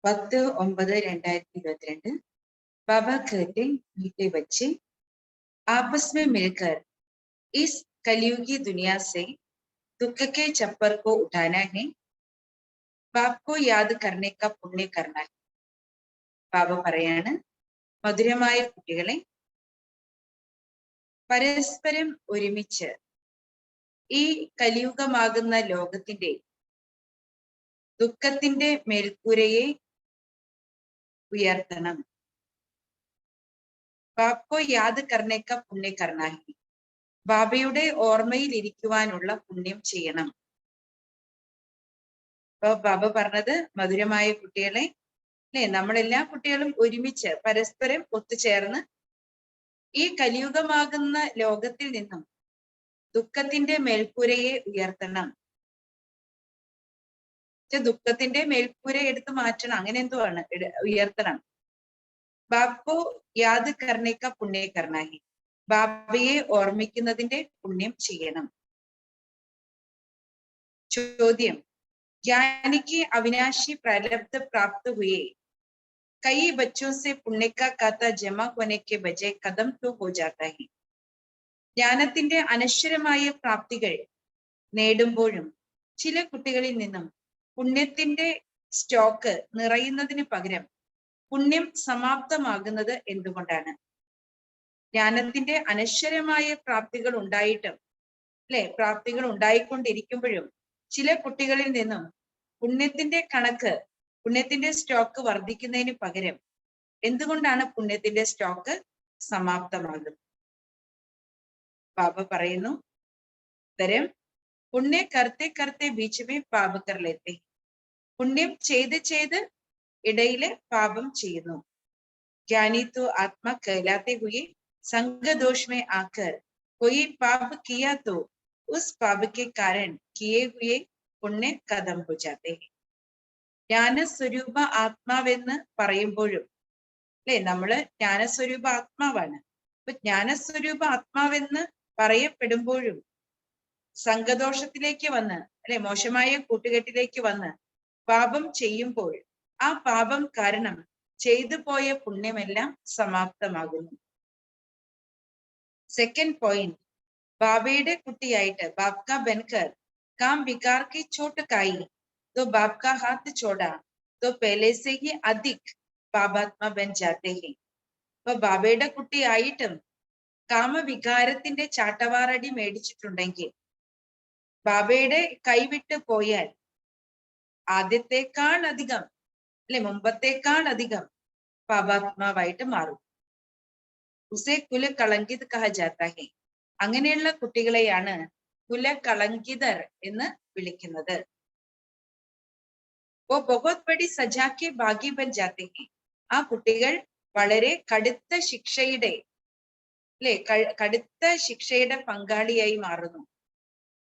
10/9/2022 बाबा कहते मीठे बच्चे आपस में मिलकर इस कलयुगी दुनिया से दुख के छप्पर को उठाना है। बाप को याद करने का पुण्य करना है. ബാബ പറയാണ്, മധുരമായ കുട്ടികളെ, പരസ്പരം ഒരുമിച്ച് ഈ കലിയുഗമാകുന്ന ലോകത്തിന്റെ ദുഃഖത്തിന്റെ മേൽക്കൂരയെ ഉയർത്തണം. ബാപ്കോ യാദ് കർണേക്ക പുണ്യ കർണാഹി, ബാബയുടെ ഓർമ്മയിൽ ഇരിക്കുവാനുള്ള പുണ്യം ചെയ്യണം. അപ്പൊ ബാബ പറഞ്ഞത്, മധുരമായ കുട്ടികളെ, അല്ലെ, നമ്മളെല്ലാ കുട്ടികളും ഒരുമിച്ച് പരസ്പരം ഒത്തുചേർന്ന് ഈ കലിയുഗമാകുന്ന ലോകത്തിൽ നിന്നും ദുഃഖത്തിന്റെ മേൽക്കൂരയെ ഉയർത്തണം. ദുഃഖത്തിന്റെ മേൽക്കൂര എടുത്ത് മാറ്റണം, അങ്ങനെ എന്തോ ആണ്, ഉയർത്തണം. ബാപ്പോ യാദ് കർണേക്ക പുണ്യ കർണാഹി, ബാബയെ ഓർമ്മിക്കുന്നതിന്റെ പുണ്യം ചെയ്യണം. ചോദ്യം: ज्ञानी अविनाशी प्रारब्ध प्राप्त हुए, कई बच्चों से पुण्य का खाता जमा होने के बजाय कदम तो हो जाता है. ജ്ഞാനത്തിന്റെ അനശ്വരമായ പ്രാപ്തികൾ നേടുമ്പോഴും ചില കുട്ടികളിൽ നിന്നും പുണ്യത്തിന്റെ സ്റ്റോക്ക് നിറയുന്നതിന് പകരം പുണ്യം സമാപ്തമാകുന്നത് എന്തുകൊണ്ടാണ്? ജ്ഞാനത്തിന്റെ അനശ്വരമായ പ്രാപ്തികൾ ഉണ്ടായിട്ടും, അല്ലെ, പ്രാപ്തികൾ ഉണ്ടായിക്കൊണ്ടിരിക്കുമ്പോഴും ചില കുട്ടികളിൽ നിന്നും പുണ്യത്തിന്റെ പുണ്യത്തിന്റെ സ്റ്റോക്ക് വർദ്ധിക്കുന്നതിന് പകരം എന്തുകൊണ്ടാണ് പുണ്യത്തിന്റെ സ്റ്റോക്ക് സമാപ്തമാകുന്നത്? ബാബ പറയുന്നു, ഉത്തരം: പുണ്യ കർത്തെ കർത്തെ ബീച്ച് പാപ കർ ലേത്തെ. പുണ്യം ചെയ്ത് ഇടയില് പാപം ചെയ്യുന്നു. ജ്ഞാനി തോ ആത്മാ कहलाते हुए संग दोष में आकर कोई पाप किया तो उस पाप के कारण किए हुए पुण्य कदम हो जाते हैं. ജ്ഞാനസ്വരൂപ ആത്മാവെന്ന് പറയുമ്പോഴും, അല്ലെ, നമ്മള് ജ്ഞാനസ്വരൂപ ആത്മാവാണ്. അപ്പൊ ജ്ഞാനസ്വരൂപ ആത്മാവെന്ന് പറയപ്പെടുമ്പോഴും സംഘദോഷത്തിലേക്ക് വന്ന്, അല്ലെ, മോശമായ കൂട്ടുകെട്ടിലേക്ക് വന്ന് പാപം ചെയ്യുമ്പോൾ ആ പാപം കാരണം ചെയ്തു പോയ പുണ്യമെല്ലാം സമാപ്തമാകുന്നു. സെക്കൻഡ് പോയിന്റ്: ബാബയുടെ കുട്ടിയായിട്ട് ബാപ് കാ ബൻകർ കാം വികാർ കി ചോട്ട് കായി तो बाप का हाथ छोड़ा तो पहले से ही अधिक പാപാത്മ ബൻ ജാത്തെ ഹെ. അപ്പൊ ബാബയുടെ കുട്ടിയായിട്ടും കാമവികാരത്തിന്റെ ചാട്ടവാറടി മേടിച്ചിട്ടുണ്ടെങ്കിൽ ബാബയുടെ കൈവിട്ട് പോയാൽ ആദ്യത്തെക്കാൾ അധികം, അല്ലെ, മുമ്പത്തേക്കാൾ അധികം പാപാത്മാവായിട്ട് മാറും. ഉസേ കുല കളങ്കിത് കഹ ജാത്ത ഹെ. അങ്ങനെയുള്ള കുട്ടികളെയാണ് കുല കളങ്കിതർ എന്ന് വിളിക്കുന്നത്. वो बहुत बड़ी सजा के भागी बन जाते हैं. ആ കുട്ടികൾ വളരെ കടുത്ത ശിക്ഷയുടെ, അല്ലെ, കടുത്ത ശിക്ഷയുടെ പങ്കാളിയായി മാറുന്നു.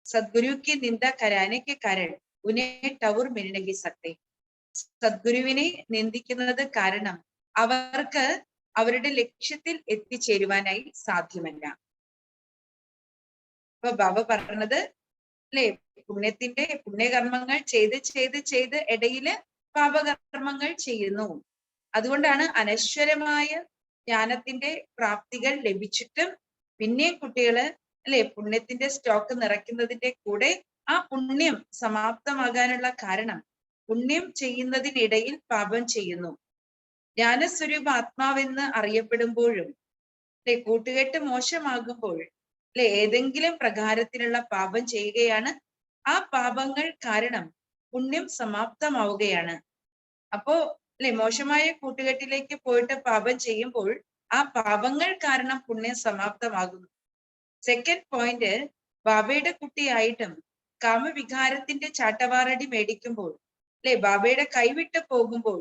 സദ്ഗുരു की निंदा कराने के कारण उन्हें टवर मिल नहीं सकते. സദ്ഗുരുവിനെ നിന്ദിക്കുന്നത് കാരണം അവർക്ക് അവരുടെ ലക്ഷ്യത്തിൽ എത്തിച്ചേരുവാനായി സാധ്യമല്ല. ഇപ്പൊ ബാബ പറഞ്ഞത്, അല്ലെ, പുണ്യകർമ്മങ്ങൾ ചെയ്ത് ഇടയില് പാപകർമ്മങ്ങൾ ചെയ്യുന്നു. അതുകൊണ്ടാണ് അനശ്വരമായ ജ്ഞാനത്തിന്റെ പ്രാപ്തികൾ ലഭിച്ചിട്ടും പിന്നെ കുട്ടികള്, അല്ലെ, പുണ്യത്തിന്റെ സ്റ്റോക്ക് നിറയ്ക്കുന്നതിന്റെ കൂടെ ആ പുണ്യം സമാപ്തമാകാനുള്ള കാരണം പുണ്യം ചെയ്യുന്നതിനിടയിൽ പാപം ചെയ്യുന്നു. ജ്ഞാനസ്വരൂപ ആത്മാവെന്ന് അറിയപ്പെടുമ്പോഴും, അല്ലെ, കൂട്ടുകെട്ട് മോശമാകുമ്പോൾ, അല്ലെ, ഏതെങ്കിലും പ്രകാരത്തിലുള്ള പാപം ചെയ്യുകയാണ്. ആ പാപങ്ങൾ കാരണം പുണ്യം സമാപ്തമാവുകയാണ്. അപ്പോ, അല്ലെ, മോശമായ കൂട്ടുകെട്ടിലേക്ക് പോയിട്ട് പാപം ചെയ്യുമ്പോൾ ആ പാപങ്ങൾ കാരണം പുണ്യം സമാപ്തമാകുന്നു. സെക്കൻഡ് പോയിന്റ്: ബാബയുടെ കുട്ടിയായിട്ടും കാമവികാരത്തിന്റെ ചാട്ടവാറടി മേടിക്കുമ്പോൾ, അല്ലെ, ബാബയുടെ കൈവിട്ട് പോകുമ്പോൾ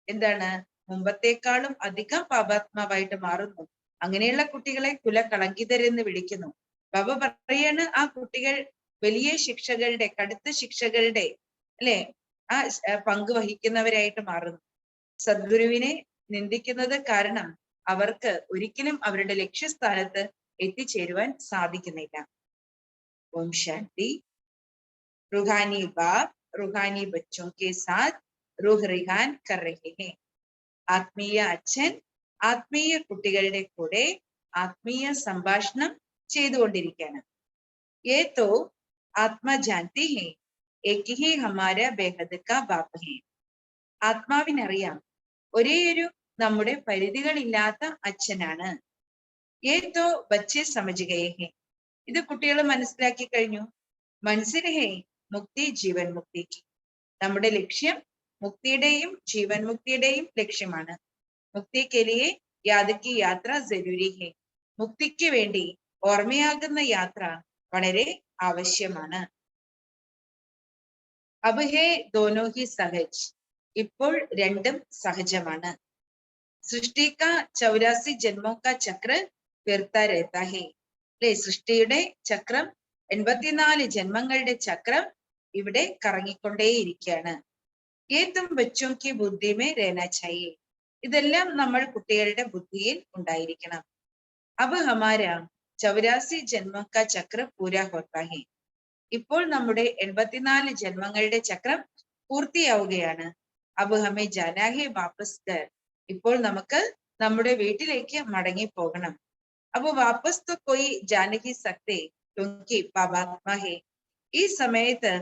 എന്താണ്, മുമ്പത്തേക്കാളും അധികം പാപാത്മാവായിട്ട് മാറുന്നു. അങ്ങനെയുള്ള കുട്ടികളെ കുല കളങ്കിതരെന്ന് വിളിക്കുന്നു. ബാബ പറയാണ്, ആ കുട്ടികൾ വലിയ ശിക്ഷകളുടെ, കടുത്ത ശിക്ഷകളുടെ, അല്ലെ, ആ പങ്ക് വഹിക്കുന്നവരായിട്ട് മാറുന്നു. സദ്ഗുരുവിനെ നിന്ദിക്കുന്നത് കാരണം അവർക്ക് ഒരിക്കലും അവരുടെ ലക്ഷ്യസ്ഥാനത്ത് എത്തിച്ചേരുവാൻ സാധിക്കുന്നില്ല. ഓം ശാന്തി. रूहानी बाप रूहानी बच्चों के साथ റൂഹ് റിഹാൻ കർ രഹേ ഹേ. ആത്മീയ അച്ഛൻ ആത്മീയ കുട്ടികളുടെ കൂടെ ആത്മീയ സംഭാഷണം ചെയ്തുകൊണ്ടിരിക്കുകയാണ്. ये तो आत्मा जानती है एक ही हमारा बेहद का बाप है. ആത്മാവിനറിയാം ഒരേയൊരു നമ്മുടെ പരിധികളില്ലാത്ത അച്ഛനാണ്. ये तो बच्चे समझ गए हैं. ഇത് കുട്ടികൾ മനസ്സിലാക്കി കഴിഞ്ഞു. മനസ്സിൽ ഹേ മുക്തി ജീവൻ മുക്തിക്ക്. നമ്മുടെ ലക്ഷ്യം മുക്തിയുടെയും ജീവൻ മുക്തിയുടെയും ലക്ഷ്യമാണ്. മുക്തിക്ക് ലിയേ യാദ് കി യാത്ര ജരൂരി ഹേ. മുക്തിക്ക് വേണ്ടി ഓർമ്മയാകുന്ന യാത്ര വളരെ ആവശ്യമാണ്. അബ് ഹേ ദോനോ ഹി സഹജ്. ഇപ്പോൾ രണ്ടും സഹജമാണ്. സൃഷ്ടി കാ 84 ജന്മോ കാ ചക്ര ഫിർത്താ രഹതാ ഹേ. അല്ലെ, സൃഷ്ടിയുടെ ചക്രം 84 ജന്മങ്ങളുടെ ചക്രം ഇവിടെ കറങ്ങിക്കൊണ്ടേയിരിക്കുകയാണ്. യേ തും ബച്ചോ കി ബുദ്ധി മേ രഹനാ ചാഹിയേ. ഇതെല്ലാം നമ്മൾ കുട്ടികളുടെ ബുദ്ധിയിൽ ഉണ്ടായിരിക്കണം. അബ് ഹമാരാ 84 ജന്മോ കാ ചക്ര പൂരാ ഹോത്താ ഹേ. ഇപ്പോൾ നമ്മുടെ 84 ജന്മങ്ങളുടെ ചക്രം പൂർത്തിയാവുകയാണ്. അബ് ഹമേ ജാനാ ഹേ വാപ്പസ് ഘർ. ഇപ്പോൾ നമുക്ക് നമ്മുടെ വീട്ടിലേക്ക് മടങ്ങി പോകണം. അബ് വാപ്പസ് തോ കോയി ജാ നഹീ സക്തേ ക്യോങ്കി പാപാത്മാ ഹേ. ഈ സമയത്ത്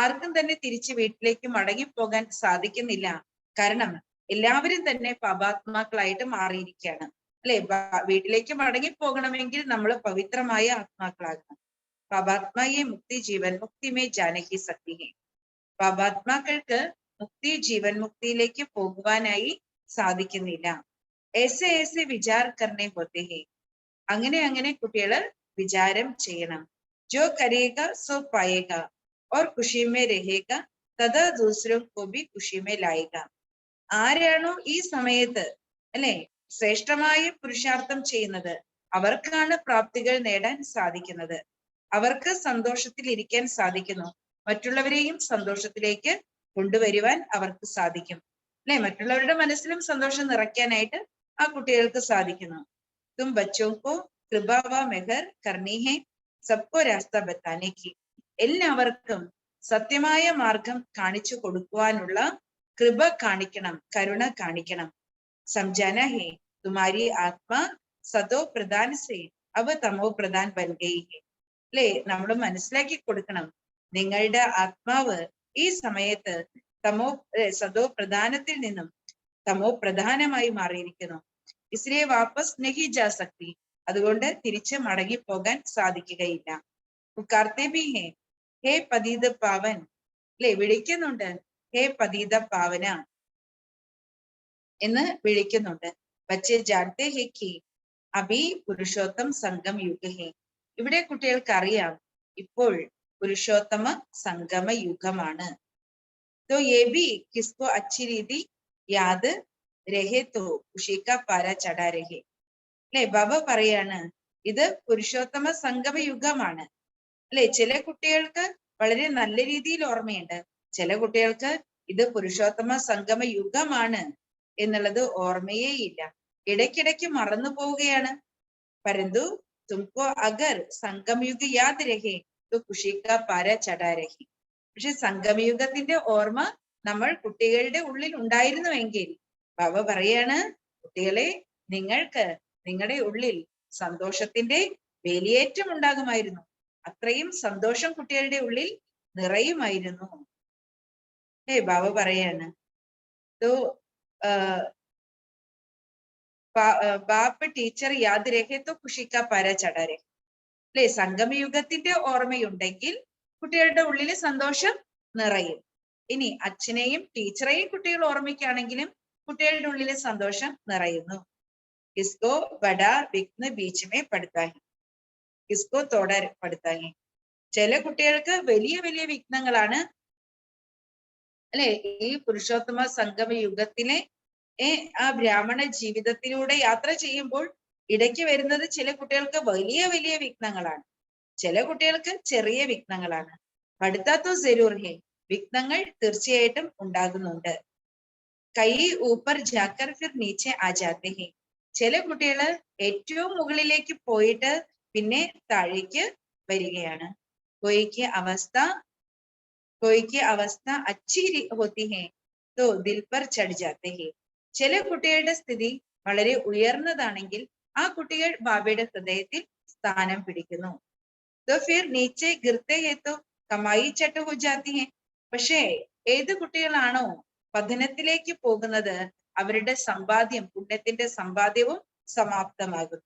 ആർക്കും തന്നെ തിരിച്ച് വീട്ടിലേക്ക് മടങ്ങി പോകാൻ സാധിക്കുന്നില്ല. കാരണം എല്ലാവരും തന്നെ പാപാത്മാക്കളായിട്ട് മാറിയിരിക്കുകയാണ്. അല്ലെ, വീട്ടിലേക്ക് മടങ്ങി പോകണമെങ്കിൽ നമ്മൾ പവിത്രമായ ആത്മാക്കളാകണം. പാപാത്മായെ മുക്തി ജീവൻ മുക്തി മേ ജാനകി സക്തി ഹേ. പാപാത്മാക്കൾക്ക് മുക്തി ജീവൻ മുക്തിയിലേക്ക് പോകുവാനായി സാധിക്കുന്നില്ല. ऐसे ऐसे വിചാർ കർണേ ഹോത്തെ ഹേ. അങ്ങനെ അങ്ങനെ കുട്ടികൾ വിചാരം ചെയ്യണം. ജോ കരേഗ സോ പായേഗ और खुशी में रहेगा तदा दूसरों को भी खुशी में लाएगा. ആരാണോ ഈ സമയത്ത് അല്ലെ ശ്രേഷ്ഠമായ പുരുഷാർത്ഥം ചെയ്യുന്നത് അവർക്കാണ് പ്രാപ്തികൾ നേടാൻ സാധിക്കുന്നത്. അവർക്ക് സന്തോഷത്തിൽ ഇരിക്കാൻ സാധിക്കുന്നു. മറ്റുള്ളവരെയും സന്തോഷത്തിലേക്ക് കൊണ്ടുവരുവാൻ അവർക്ക് സാധിക്കും. അല്ലെ, മറ്റുള്ളവരുടെ മനസ്സിലും സന്തോഷം നിറയ്ക്കാനായിട്ട് ആ കുട്ടികൾക്ക് സാധിക്കുന്നു. തും ബച്ചോ കോ കൃപ വ മെഹർ കർണി ഹേ സബ്കോ രാസ്ത ബത്താനെ കി. എല്ലാവർക്കും സത്യമായ മാർഗം കാണിച്ചു കൊടുക്കുവാനുള്ള കൃപ കാണിക്കണം, കരുണ കാണിക്കണം. സംജാന ഹേ തുമാരി ആത്മാ സതോ പ്രധാൻ സേ അവ തമോ പ്രധാൻ ബൻ ഗയി ഹേ. അല്ലെ, നമ്മൾ മനസ്സിലാക്കി കൊടുക്കണം, നിങ്ങളുടെ ആത്മാവ് ഈ സമയത്ത് സതോ പ്രധാനത്തിൽ നിന്നും തമോ പ്രധാനമായി മാറിയിരിക്കുന്നു. ഇസ്ലിയെ വാപ്പസ് നഹി ജാ സക്തി. അതുകൊണ്ട് തിരിച്ച് മടങ്ങി പോകാൻ സാധിക്കുകയില്ല. പുക്കാർത്തെ ബി ഹേ ഹേ പതീത പാവൻ. അല്ലെ, വിളിക്കുന്നുണ്ട്, ഹേ പതീത പാവന എന്ന് വിളിക്കുന്നുണ്ട്. ബച്ചേ ജാനത്തെ ഹേ കി അഭി പുരുഷോത്തം സംഗം യുഗ ഹേ. ഇവിടെ കുട്ടികൾക്ക് അറിയാം ഇപ്പോൾ പുരുഷോത്തമ സംഗമ യുഗമാണ്. तो ये भी किसको अच्छी रीति याद रहे तो खुशी का पारा चढ़ा रहे. അല്ലെ, ബാബ പറയാണ് ഇത് പുരുഷോത്തമ സംഗമ യുഗമാണ്. അല്ലെ, ചില കുട്ടികൾക്ക് വളരെ നല്ല രീതിയിൽ ഓർമ്മയുണ്ട്, ചില കുട്ടികൾക്ക് ഇത് പുരുഷോത്തമ സംഗമ യുഗമാണ് എന്നുള്ളത് ഓർമ്മയേ ഇല്ല, ഇടയ്ക്കിടയ്ക്ക് മറന്നു പോവുകയാണ്. പരന്തു തുംകോ അഗർ സംഗമയുഗ യാദ് രഹേ तो खुशी का पारा चढ़ा रहे. പക്ഷെ സംഗമയുഗത്തിന്റെ ഓർമ്മ നമ്മൾ കുട്ടികളുടെ ഉള്ളിൽ ഉണ്ടായിരുന്നുവെങ്കിൽ ബാബ പറയാണ്, കുട്ടികളെ നിങ്ങൾക്ക് നിങ്ങളുടെ ഉള്ളിൽ സന്തോഷത്തിന്റെ വേലിയേറ്റം ഉണ്ടാകുമായിരുന്നു. അത്രയും സന്തോഷം കുട്ടികളുടെ ഉള്ളിൽ നിറയുമായിരുന്നു. ബാബ പറയാണ് तो ബാപ്പ് ടീച്ചർ യാദ് രഹേ तो खुशी का पारा चढ़ा रहे. അല്ലെ, സംഗമയുഗത്തിന്റെ ഓർമ്മയുണ്ടെങ്കിൽ കുട്ടികളുടെ ഉള്ളിൽ സന്തോഷം നിറയും. ഇനി അച്ഛനെയും ടീച്ചറെയും കുട്ടികൾ ഓർമ്മിക്കുകയാണെങ്കിലും കുട്ടികളുടെ ഉള്ളിൽ സന്തോഷം നിറയുന്നു. കിസ്കോ ബഡാ വിഘ്ന ബീച്ച് മേ പടുത്താ ഹേ, കിസ്കോ തോടാ പടുത്താ ഹേ. ചില കുട്ടികൾക്ക് വലിയ വലിയ വിഘ്നങ്ങളാണ്. അല്ലെ, ഈ പുരുഷോത്തമ സംഗമ യുഗത്തിലെ ആ ബ്രാഹ്മണ ജീവിതത്തിലൂടെ യാത്ര ചെയ്യുമ്പോൾ ഇടയ്ക്ക് വരുന്നത് ചില കുട്ടികൾക്ക് വലിയ വലിയ വിഘ്നങ്ങളാണ്, ചില കുട്ടികൾക്ക് ചെറിയ വിഘ്നങ്ങളാണ്. പഠിത്താത്തോ ജരൂർ ഹേ, വിഘ്നങ്ങൾ തീർച്ചയായിട്ടും ഉണ്ടാകുന്നുണ്ട്. കൈ ഊപ്പർ ജാക്കർ ഫിർ നീച്ചെ ആ ജാത്തെ ഹേ. ചില കുട്ടികള് ഏറ്റവും മുകളിലേക്ക് പോയിട്ട് പിന്നെ താഴേക്ക് വരികയാണ്. കൊയ്ക്ക് അവസ്ഥ അച്ഛി ഹോത്തി ഹേ तो दिल पर चढ़ जाते हैं. ചില കുട്ടികളുടെ സ്ഥിതി വളരെ ഉയർന്നതാണെങ്കിൽ ആ കുട്ടികൾ ബാബയുടെ ഹൃദയത്തിൽ സ്ഥാനം പിടിക്കുന്നു. तो फिर नीचे गिरते हैं तो कमाई चट हो जाती है. പക്ഷേ ഏത് കുട്ടികളാണോ പതനത്തിലേക്ക് പോകുന്നത് അവരുടെ സമ്പാദ്യം പുണ്യത്തിന്റെ സമ്പാദ്യവും സമാപ്തമാകും.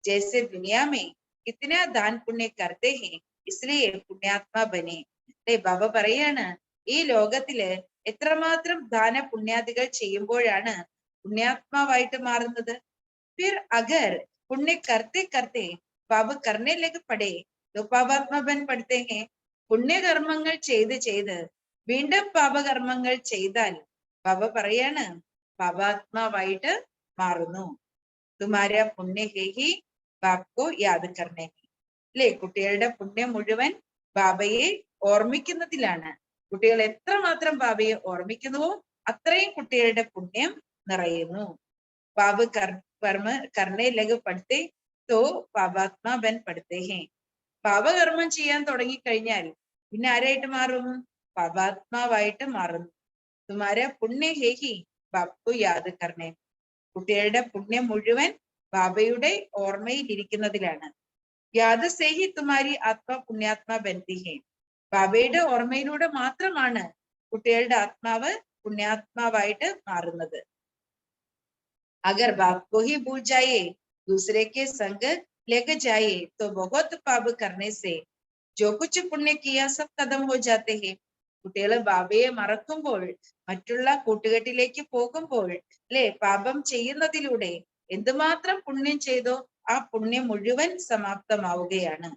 जैसे दुनिया में कितना दान पुण्य करते हैं इसलिए पुण्यात्मा बने. ബാബ പറയാണ് ഈ ലോകത്തില് എത്രമാത്രം ദാന പുണ്യാദികൾ ചെയ്യുമ്പോഴാണ് പുണ്യാത്മാവായിട്ട് മാറുന്നത്. फिर अगर पुण्य करते करते पाप करने लग पड़े तो पापात्मा बन पड़ते हैं. പുണ്യകർമ്മങ്ങൾ ചെയ്ത് വീണ്ടും പാപകർമ്മങ്ങൾ ചെയ്താൽ ബാബ പറയാണ് പാപാത്മാവായിട്ട് മാറുന്നു. തുമാര പുണ്യ ഹേഹി ബാപ്കോ യാദ് കർണേ. അല്ലെ, കുട്ടികളുടെ പുണ്യം മുഴുവൻ ബാബയെ ഓർമ്മിക്കുന്നതിലാണ്. കുട്ടികൾ എത്രമാത്രം ബാബയെ ഓർമ്മിക്കുന്നുവോ അത്രയും കുട്ടികളുടെ പുണ്യം നിറയുന്നു. പാപ കർമ്മ കർണേ ലഗ് പഠിത്തേ തോ പാപാത്മാ ബൻ പഠിത്തേ ഹേ. പാപകർമ്മം ചെയ്യാൻ തുടങ്ങിക്കഴിഞ്ഞാൽ പിന്നെ ആരായിട്ട് മാറും? പാപാത്മാവായിട്ട് മാറുന്നു. തുമാര പുണ്യ ഹേഹി ബാപ്കോ യാദ് കർണേ. കുട്ടികളുടെ പുണ്യം മുഴുവൻ ബാബയുടെ ഓർമ്മയിൽ ഇരിക്കുന്നതിലാണ്. യാദ് സേഹി തുമാരി ആത്മ പുണ്യാത്മാ ബന്തി ഹേ. ബാബയുടെ ഓർമ്മയിലൂടെ മാത്രമാണ് കുട്ടികളുടെ ആത്മാവ് പുണ്യാത്മാവായിട്ട് മാറുന്നത്. अगर बाप को ही भूल जाए दूसरे के संग लग जाए तो बहुत पाप करने से जो कुछ पुण्य किया सब खत्म हो जाते हैं. കുട്ടികള് ബാബയെ മറക്കുമ്പോൾ മറ്റുള്ള കൂട്ടുകെട്ടിലേക്ക് പോകുമ്പോൾ അല്ലെ പാപം ചെയ്യുന്നതിലൂടെ എന്തുമാത്രം പുണ്യം ചെയ്തോ ആ പുണ്യം മുഴുവൻ സമാപ്തമാവുകയാണ്.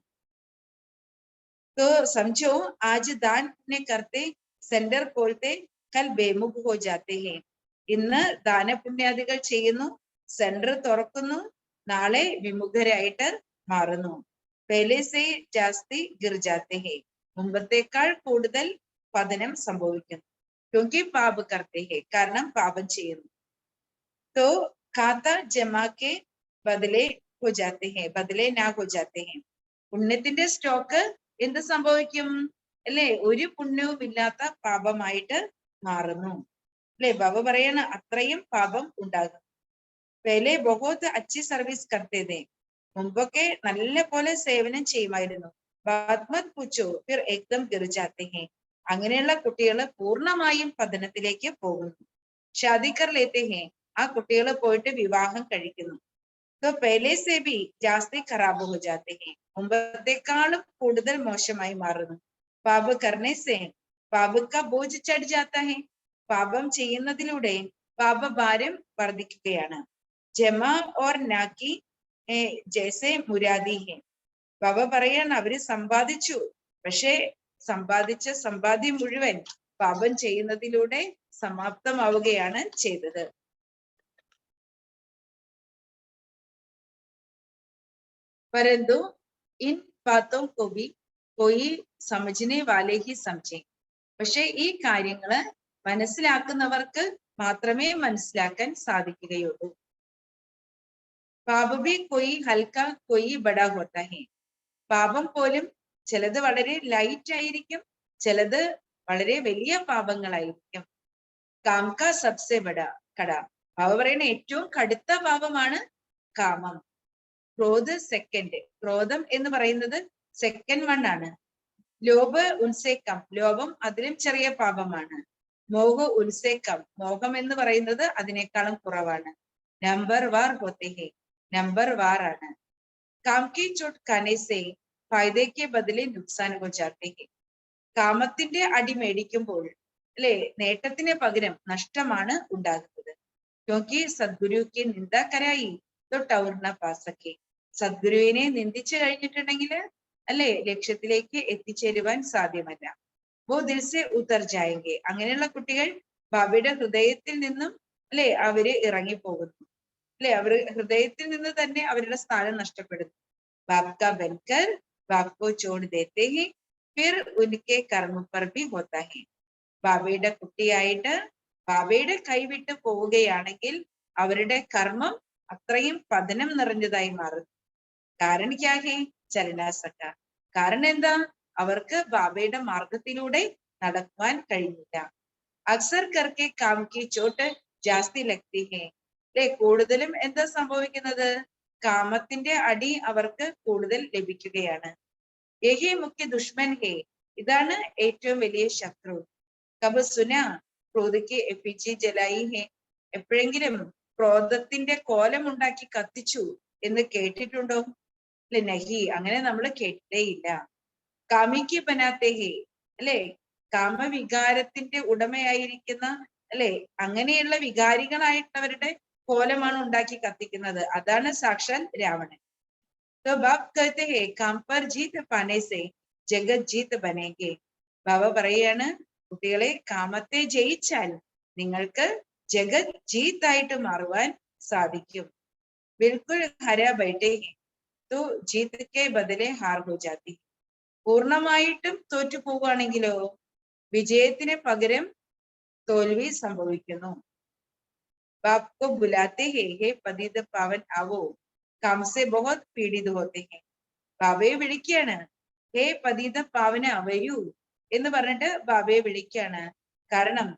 तो समझो आज दान पुण्य करते सेंटर खोलते कल बेमुख हो जाते हैं. ഇന്ന് ദാനപുണ്യാദികൾ ചെയ്യുന്നു, സെന്റർ തുറക്കുന്നു, നാളെ വിമുഖരായിട്ട് മാറുന്നു. പെഹലെ സേ ജാസ്തി ഗിർ ജാത്തെ ഹേ. മുമ്പത്തേക്കാൾ കൂടുതൽ പതനം സംഭവിക്കുന്നു. ക്യോങ്കി പാപ് കർത്തെ ഹേ. കാരണം പാപം ചെയ്യുന്നു. तो खाता जमा के बदले हो जाते हैं बदले ना हो जाते हैं. പുണ്യത്തിന്റെ സ്റ്റോക്ക് എന്ത് സംഭവിക്കും? അല്ലെ, ഒരു പുണ്യവും ഇല്ലാത്ത പാപമായിട്ട് മാറുന്നു. അല്ലെ, ബാബ പറയണ അത്രയും പാപം ഉണ്ടാകും. പെലെ ബഹുത് അച്ചി സർവീസ് കർത്തേതേ. മുമ്പൊക്കെ നല്ല പോലെ സേവനം ചെയ്യുമായിരുന്നു. ബാത്മത് പൂച്ചോ ഫിർ ഏകദം ഗിർ ജാത്തെ ഹേ. അങ്ങനെയുള്ള കുട്ടികൾ പൂർണ്ണമായും പതനത്തിലേക്ക് പോകുന്നു. ഷാദിക്കർ ലേത്തെ ഹേ. ആ കുട്ടികൾ പോയിട്ട് വിവാഹം കഴിക്കുന്നു. तो पहले से भी ജാസ്തി ഖറാബ് ഹോ ജാത്തെ ഹേ. മുമ്പത്തെക്കാളും കൂടുതൽ മോശമായി മാറുന്നു. പാപ് കർണേ സേ പാപ് കാ ബോझ ചढ़ जाता है. പാപം ചെയ്യുന്നതിലൂടെ പാപഭാരം വർദ്ധിക്കുകയാണ്. ജമാ ഓർ നാക്കി ജൈസെ മുരാദി ഹേ. ബാബ പറയാണ് അവര് സമ്പാദിച്ചു, പക്ഷെ സമ്പാദിച്ച സമ്പാദ്യം മുഴുവൻ പാപം ചെയ്യുന്നതിലൂടെ സമാപ്തമാവുകയാണ് ചെയ്തത്. परंतु इन बातों को भी कोई समझने वाले ही समझे. പക്ഷെ ഈ കാര്യങ്ങള് മനസ്സിലാക്കുന്നവർക്ക് മാത്രമേ മനസ്സിലാക്കാൻ സാധിക്കുകയുള്ളൂ. പാപ ഭി കൊയ് ഹൽക്ക കൊയ് ബഡ ഹോത്താ ഹേ. പാപം പോലും ചിലത് വളരെ ലൈറ്റ് ആയിരിക്കും, ചിലത് വളരെ വലിയ പാപങ്ങളായിരിക്കും. കാം കാ സബ്സെ ബഡ കട. ബാബ പറയുന്ന ഏറ്റവും കടുത്ത പാപമാണ് കാമം. ക്രോധ സെക്കൻഡ്. ക്രോധം എന്ന് പറയുന്നത് സെക്കൻഡ് വൺ ആണ്. ലോഭ് ഉൻസേക്കം. ലോഭം അതിലും ചെറിയ പാപമാണ്. മോഹ ഉൻസേക്കം. മോഹം എന്ന് പറയുന്നത് അതിനേക്കാളും കുറവാണ്. നമ്പർ വാർ ഹോത്തെ ഹേ. നമ്പർ വാർ ആണ്. കാം കി ചോട്ട് ഖാനെ സേ ഫായ്ദയ്ക്ക് ബദലെ നുക്സാൻ ഹോ ജാത്തെ ഹേ. കാമത്തിന്റെ അടി മേടിക്കുമ്പോൾ അല്ലെ നേട്ടത്തിന് പകരം നഷ്ടമാണ് ഉണ്ടാകുന്നത്. ക്യോങ്കി സദ്ഗുരു കി നിന്ദ കരായി तो टवर न पा सके. സദ്ഗുരുവിനെ നിന്ദിച്ചു കഴിഞ്ഞിട്ടുണ്ടെങ്കിൽ അല്ലെ ലക്ഷ്യത്തിലേക്ക് എത്തിച്ചേരുവാൻ സാധ്യമല്ല. വോ ദിൽ സെ ഉതർ ജായെങ്കെ. അങ്ങനെയുള്ള കുട്ടികൾ ബാബയുടെ ഹൃദയത്തിൽ നിന്നും അല്ലെ അവര് ഇറങ്ങിപ്പോകുന്നു. അല്ലെ, അവർ ഹൃദയത്തിൽ നിന്ന് തന്നെ അവരുടെ സ്ഥാനം നഷ്ടപ്പെടുന്നു. ബാപ്ക ബൻകർ ബാപ്കോ ചോട് ദേത്തെ ഹേ ഫിർ ഉൻകെ കർമ്മ പർ ഭി ഹോത്താ ഹേ. ബാബയുടെ കുട്ടിയായിട്ട് ബാബയുടെ കൈവിട്ട് പോവുകയാണെങ്കിൽ അവരുടെ കർമ്മം അത്രയും പതനം നിറഞ്ഞതായി മാറുന്നു. കാരണം ക്യാ ഹേ? ചലനാസക്ക. കാരണം എന്താ? അവർക്ക് ബാബയുടെ മാർഗത്തിലൂടെ നടക്കുവാൻ കഴിഞ്ഞില്ല. അക്സർ കർക്കെ കാം കി ചോട്ട് ജാസ്തി ലഗ്തി ഹെ. അല്ലെ, കൂടുതലും എന്താ സംഭവിക്കുന്നത്? കാമത്തിന്റെ അടി അവർക്ക് കൂടുതൽ ലഭിക്കുകയാണ്. യഹി മുഖ്യ ദുഷ്മൻ ഹെ, ഇതാണ് ഏറ്റവും വലിയ ശത്രു. കബ് സുന ക്രോധയ്ക്ക് എഫിച്ചി ജലായി ഹെ, എപ്പോഴെങ്കിലും ക്രോധത്തിന്റെ കോലം ഉണ്ടാക്കി കത്തിച്ചു എന്ന് കേട്ടിട്ടുണ്ടോ? അല്ലെ, നഹി, അങ്ങനെ നമ്മൾ കേട്ടേയില്ല. കാമിക്ക് ബനാത്തെ ഹെ, അല്ലെ, കാമവികാരത്തിന്റെ ഉടമയായിരിക്കുന്ന, അല്ലെ, അങ്ങനെയുള്ള വികാരികളായിട്ടവരുടെ കോലമാണ് ഉണ്ടാക്കി കത്തിക്കുന്നത്. അതാണ് സാക്ഷാൽ രാവണൻ. तो बाप कहते हैं काम पर जीत पाने से जगत जीत बनेंगे. ബാബ പറയാണ്, കുട്ടികളെ, കാമത്തെ ജയിച്ചാൽ നിങ്ങൾക്ക് ജഗത് ജീത്തായിട്ട് മാറുവാൻ സാധിക്കും. ബിൽക്കുൽ ഹര ബൈഠേ ഹെ तो जीत के बदले हार हो जाती. പൂർണ്ണമായിട്ടും തോറ്റു പോവുകയാണെങ്കിലോ വിജയത്തിന് പകരം തോൽവി സംഭവിക്കുന്നു. ബാപ്കോ ബുലാത്തെ ഹേ പതിത പാവൻ ആവോ കാംസെ ബഹുത് പീഡിത് ഹോത്തെ ഹെ. ബാബയെ വിളിക്കാണ്, ഹേ പതിത പാവന വരൂ എന്ന് പറഞ്ഞിട്ട് ബാബയെ വിളിക്കാണ്. കാരണം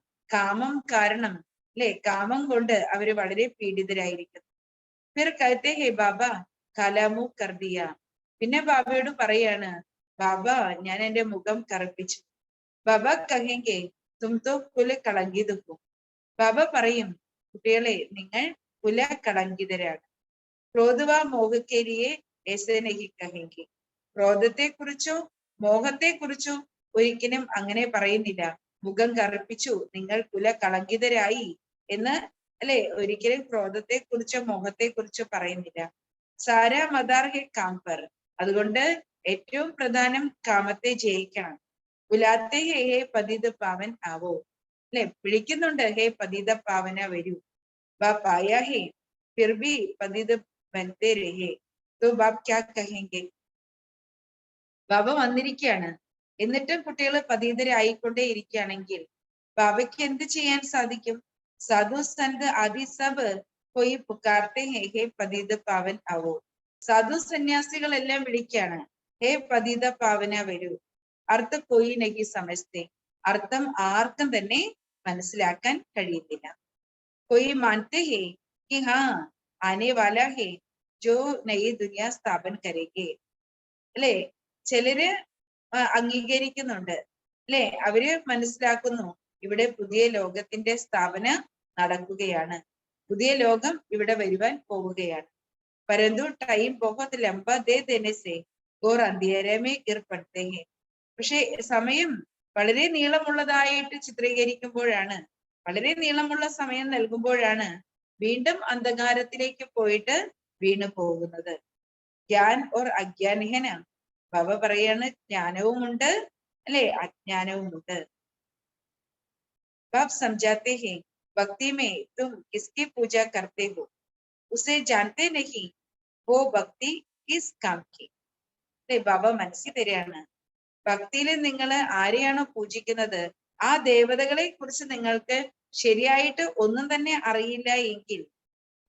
കാരണം അല്ലെ, കാമം കൊണ്ട് അവര് വളരെ പീഡിതരായിരിക്കുന്നു. ഫിർ കഹത്തെ ഹേ ബാബ കലാമു കർദിയ. പിന്നെ ബാബയോട് പറയാണ്, ബാബ, ഞാൻ എന്റെ മുഖം കറുപ്പിച്ചു. ബാബ കഹെങ്കെ തും തോ കുല കളങ്കിത് ഹോ. ബാബ പറയും, കുട്ടികളെ, നിങ്ങൾ കുല കളങ്കിതരാണ്. ക്രോധവ മോഹക്കേരിയെ ऐसे नहीं कहेंगे. ക്രോധത്തെ കുറിച്ചോ മോഹത്തെ കുറിച്ചോ ഒരിക്കലും അങ്ങനെ പറയുന്നില്ല. മുഖം കറുപ്പിച്ചു, നിങ്ങൾ കുല കളങ്കിതരായി എന്ന്, അല്ലെ, ഒരിക്കലും ക്രോധത്തെ കുറിച്ചോ മോഹത്തെ കുറിച്ചോ പറയുന്നില്ല. സാര മദാർ ഹെ കാം പർ. അതുകൊണ്ട് ഏറ്റവും പ്രധാനം കാമത്തെ ജയിക്കണം. ബുലാത്തെ ഹേ പതിത പാവൻ ആവോ. അല്ലെ, വിളിക്കുന്നുണ്ട്, ഹേ പതിത പാവന വരൂ. ബാ പായ ഹേ ഫിർ ഭി പതിത ബനത്തെ രഹേ तो ബാബ് ക്യാ കഹെങ്കെ. ബാബ വന്നിരിക്കുകയാണ്, എന്നിട്ടും കുട്ടികൾ പതീതരായിക്കൊണ്ടേ ഇരിക്കുകയാണെങ്കിൽ ബാബയ്ക്ക് എന്ത് ചെയ്യാൻ സാധിക്കും? സാധു സന്ത് ആദി സബ് കൊയി പുക്കാർത്തെ ഹേ പതിത പാവൻ ആവോ. സാധു സന്യാസികളെല്ലാം വിളിക്കാണ്, ഹേ പതിത പാവന വരൂ. അർത്ഥ കൊയി നഹി സമസ്തേ. അർത്ഥം ആർക്കും തന്നെ മനസ്സിലാക്കാൻ കഴിയുന്നില്ല. കൊയി മാനത്തെ ഹേ കി ഹാ ആനെ വാല ഹേ ജോ നയി ദുനിയ സ്ഥാപൻ കരേഗെ. അല്ലെ, ചിലര് അംഗീകരിക്കുന്നുണ്ട്, അല്ലെ, അവര് മനസ്സിലാക്കുന്നു, ഇവിടെ പുതിയ ലോകത്തിന്റെ സ്ഥാപന നടക്കുകയാണ്, പുതിയ ലോകം ഇവിടെ വരുവാൻ പോവുകയാണ്. പരന്തു ടൈം ബഹുത് ലംബ ദേ ദേനെ സേ ഗോർ അന്ധിയേരെ മേ ഗിർ പഡ്തേ ഹെ. പക്ഷെ സമയം വളരെ നീളമുള്ളതായിട്ട് ചിത്രീകരിക്കുമ്പോഴാണ്, വളരെ നീളമുള്ള സമയം നൽകുമ്പോഴാണ് വീണ്ടും അന്ധകാരത്തിലേക്ക് പോയിട്ട് വീണു പോകുന്നത്. ജ്ഞാൻ ഓർ അജ്ഞാനഹന. ബാബ പറയാണ്, ജ്ഞാനവുമുണ്ട്, അല്ലെ, അജ്ഞാനവുമുണ്ട്. ബാബ് സമझाते हैं भक्ति में तुम किसकी पूजा करते हो उसे जानते नहीं वो भक्ति किस काम की. അല്ലെ, ബാബ മനസ്സിൽ തരികയാണ്, ഭക്തിയിൽ നിങ്ങൾ ആരെയാണോ പൂജിക്കുന്നത് ആ ദേവതകളെ കുറിച്ച് നിങ്ങൾക്ക് ശരിയായിട്ട് ഒന്നും തന്നെ അറിയില്ല എങ്കിൽ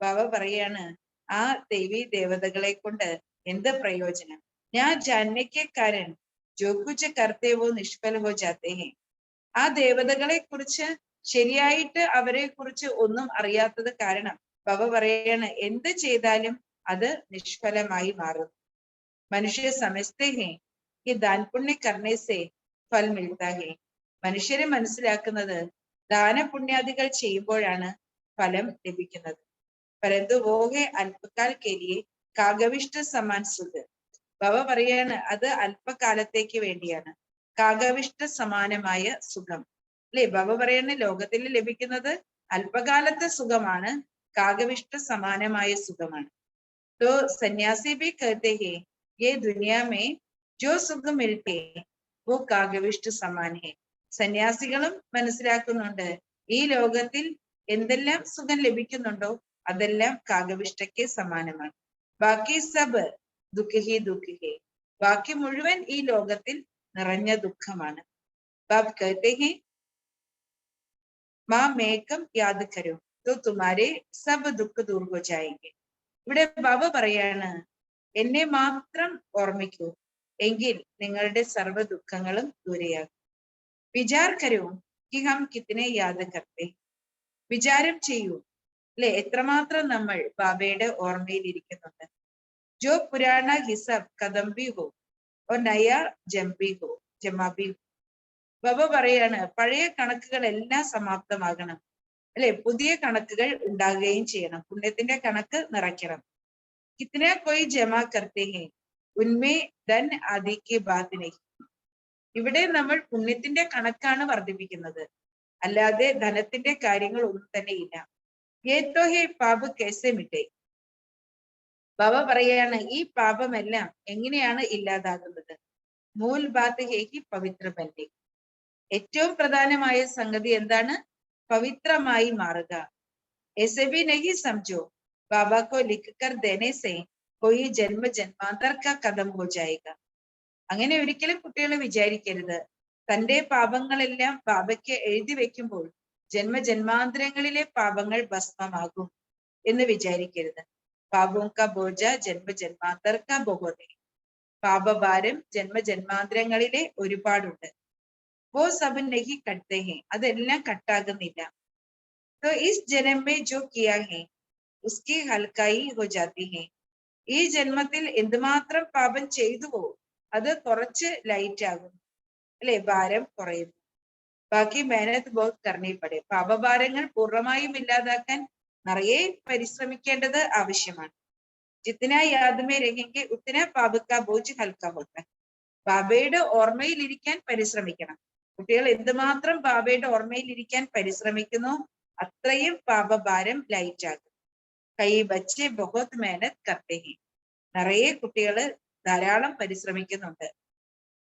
ബാബ പറയാണ്, ആ ദേവി ദേവതകളെ കൊണ്ട് എന്ത് പ്രയോജനം? ഞാൻ ജാനക്കെ കാരൻ ജോ കുച്ച് കർത്തേ വോ നിഷ്ഫൽ ഹോ ജാത്തേ ഹെ. ആ ദേവതകളെ കുറിച്ച് ശരിയായിട്ട് അവരെ കുറിച്ച് ഒന്നും അറിയാത്തത് കാരണം ബാബ പറയാണ്, എന്ത് ചെയ്താലും അത് നിഷ്ഫലമായി മാറും. മനുഷ്യ സമസ്തേ ഹെ ഈ ദാൻ പുണ്യ കർണേ സേ ഫൽ മിൽത്താ ഹെ. മനുഷ്യരെ മനസ്സിലാക്കുന്നത് ദാനപുണ്യാദികൾ ചെയ്യുമ്പോഴാണ് ഫലം ലഭിക്കുന്നത്. പരന്തു വോ ഹെ അല്പകാൽ കേലിയെ കാഗവിഷ്ട സമാൻ സുഖ്. ബാബ പറയാണ്, അത് അല്പകാലത്തേക്ക് വേണ്ടിയാണ്, കാഗവിഷ്ട സമാനമായ സുഖം. അല്ലെ, ബാബ പറയാണ്, ലോകത്തിൽ ലഭിക്കുന്നത് അല്പകാലത്തെ സുഖമാണ്, കാഗവിഷ്ട സമാനമായ സുഖമാണ്. तो सन्यासी भी कहते हैं ये दुनिया में जो सुख मिलते वो कागविष्ट समान है. സന്യാസികളും മനസ്സിലാക്കുന്നുണ്ട്, ഈ ലോകത്തിൽ എന്തെല്ലാം സുഖം ലഭിക്കുന്നുണ്ടോ അതെല്ലാം കാഗവിഷ്ടയ്ക്ക് സമാനമാണ്. ബാക്കി സബ് ദുഃഖി ദുഃഖി. ബാക്കി മുഴുവൻ ഈ ലോകത്തിൽ നിറഞ്ഞ ദുഃഖമാണ്. ബാബ് कहते हैं മാ മേകം യാദ് കരോ तो तुम्हारे सब दुख दूर हो जाएंगे. ഇവിടെ ബാബ പറയാണ്, എന്നെ മാത്രം ഓർമ്മിക്കൂ, എങ്കിൽ നിങ്ങളുടെ സർവ്വ ദുഃഖങ്ങളും ദൂരെയാകും. വിചാർ കരോ कि हम कितने याद करते. വിചാരം ചെയ്യൂ അല്ലെ, എത്രമാത്രം നമ്മൾ ബാബയുടെ ഓർമ്മയിൽ ഇരിക്കുന്നുണ്ട്. जो पुराना हिसाब कदम भी हो और नया जम्बी हो जमा भी हो. ബാബ പറയാണ്, പഴയ കണക്കുകൾ എല്ലാം സമാപ്തമാകണം അല്ലെ, പുതിയ കണക്കുകൾ ഉണ്ടാകുകയും ചെയ്യണം, പുണ്യത്തിന്റെ കണക്ക് നിറയ്ക്കണം. കിത്തന കോയി ജമാ കർത്തേ ഹേ ഉന്മേ ധൻ ആദി കി ബാത് നഹീ. ഇവിടെ നമ്മൾ പുണ്യത്തിന്റെ കണക്കാണ് വർദ്ധിപ്പിക്കുന്നത്, അല്ലാതെ ധനത്തിന്റെ കാര്യങ്ങൾ ഒന്നും തന്നെ ഇല്ല. യേ തോ ഹേ പാപ് കൈസെ മിട്ടേ. ബാബ പറയാണ്, ഈ പാപമെല്ലാം എങ്ങനെയാണ് ഇല്ലാതാകുന്നത്? മൂൽ ബാത് ഹേ ഹി പവിത്ര ബന്നെ. ഏറ്റവും പ്രധാനമായ സംഗതി എന്താണ്? പവിത്രമായി മാറുക. ऐसे भी नहीं समझो बाबा को लिख कर देने से कोई जन्म जन्मांतर का कदम हो जाएगा. അങ്ങനെ ഒരിക്കലും കുട്ടികൾ വിചാരിക്കരുത്, തന്റെ പാപങ്ങളെല്ലാം ബാബയ്ക്ക് എഴുതി വെക്കുമ്പോൾ ജന്മജന്മാന്തരങ്ങളിലെ പാപങ്ങൾ ഭസ്മമാകും എന്ന് വിചാരിക്കരുത്. പാപം കാ ബോജ ജന്മ ജന്മാന്തർ കാ ബഹുതേ. പാപഭാരം ജന്മജന്മാന്തരങ്ങളിലെ ഒരുപാടുണ്ട്. वो सब नहीं कटते हैं, അതെല്ലാം കട്ടാകുന്നില്ല. तो इस जन्म में जो किया है उसकी हल्काई हो जाती है. ഈ ജന്മത്തിൽ എന്തുമാത്രം പാപം ചെയ്തുവോ അത് കുറച്ച് ലൈറ്റ് ആകും അല്ലെ, ഭാരം കുറയുന്നു. ബാക്കി മേനത്ത് ബഹുത് കർണി പടേ. പാപഭാരങ്ങൾ പൂർണ്ണമായും ഇല്ലാതാക്കാൻ നിറയെ പരിശ്രമിക്കേണ്ടത് ആവശ്യമാണ്. ജിത്തന യാദ് മേ രഹെങ്കെ ഉത്തന പാപ കാ ബോജ് ഹൽക്ക ഹോത്ത. ബാബയുടെ ഓർമ്മയിൽ ഇരിക്കാൻ പരിശ്രമിക്കണം. കുട്ടികൾ എന്തുമാത്രം ബാബയുടെ ഓർമ്മയിൽ ഇരിക്കാൻ പരിശ്രമിക്കുന്നു അത്രയും പാപഭാരം ലൈറ്റ് ആകും. കൈ ബച്ചെ ബഹുത് മേനത്ത് കർത്തേ ഹേ. നിറയെ കുട്ടികള് ധാരാളം പരിശ്രമിക്കുന്നുണ്ട്.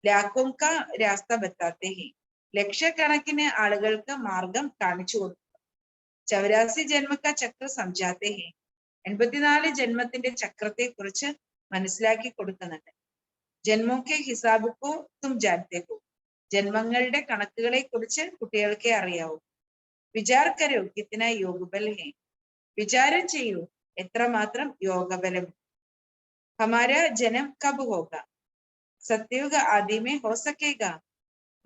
ലാഖോം കാ രാസ്ത ബത്താത്തേ ഹേ. ലക്ഷക്കണക്കിന് ആളുകൾക്ക് മാർഗം കാണിച്ചു കൊടുക്കുന്നു. 84 ജന്മ കാ ചക്ര സംജാത്തേ ഹേ. 84 ജന്മത്തിന്റെ ചക്രത്തെ കുറിച്ച് മനസ്സിലാക്കി കൊടുക്കുന്നുണ്ട്. ജന്മോ കെ ഹിസാബ് കോ തും ജാനത്തെ ഹോ. ജന്മങ്ങളുടെ കണക്കുകളെ കുറിച്ച് കുട്ടികൾക്കേ അറിയാവൂ. വിചാർ കരോ കിത്തന യോഗബൽ ഹേ. വിചാരം ചെയ്യൂ, എത്രമാത്രം യോഗബലം. ഹമാര ജനം കബ് ഹോഗ സത്യുഗ ആദിമേ ഹോ സക്കേഗ.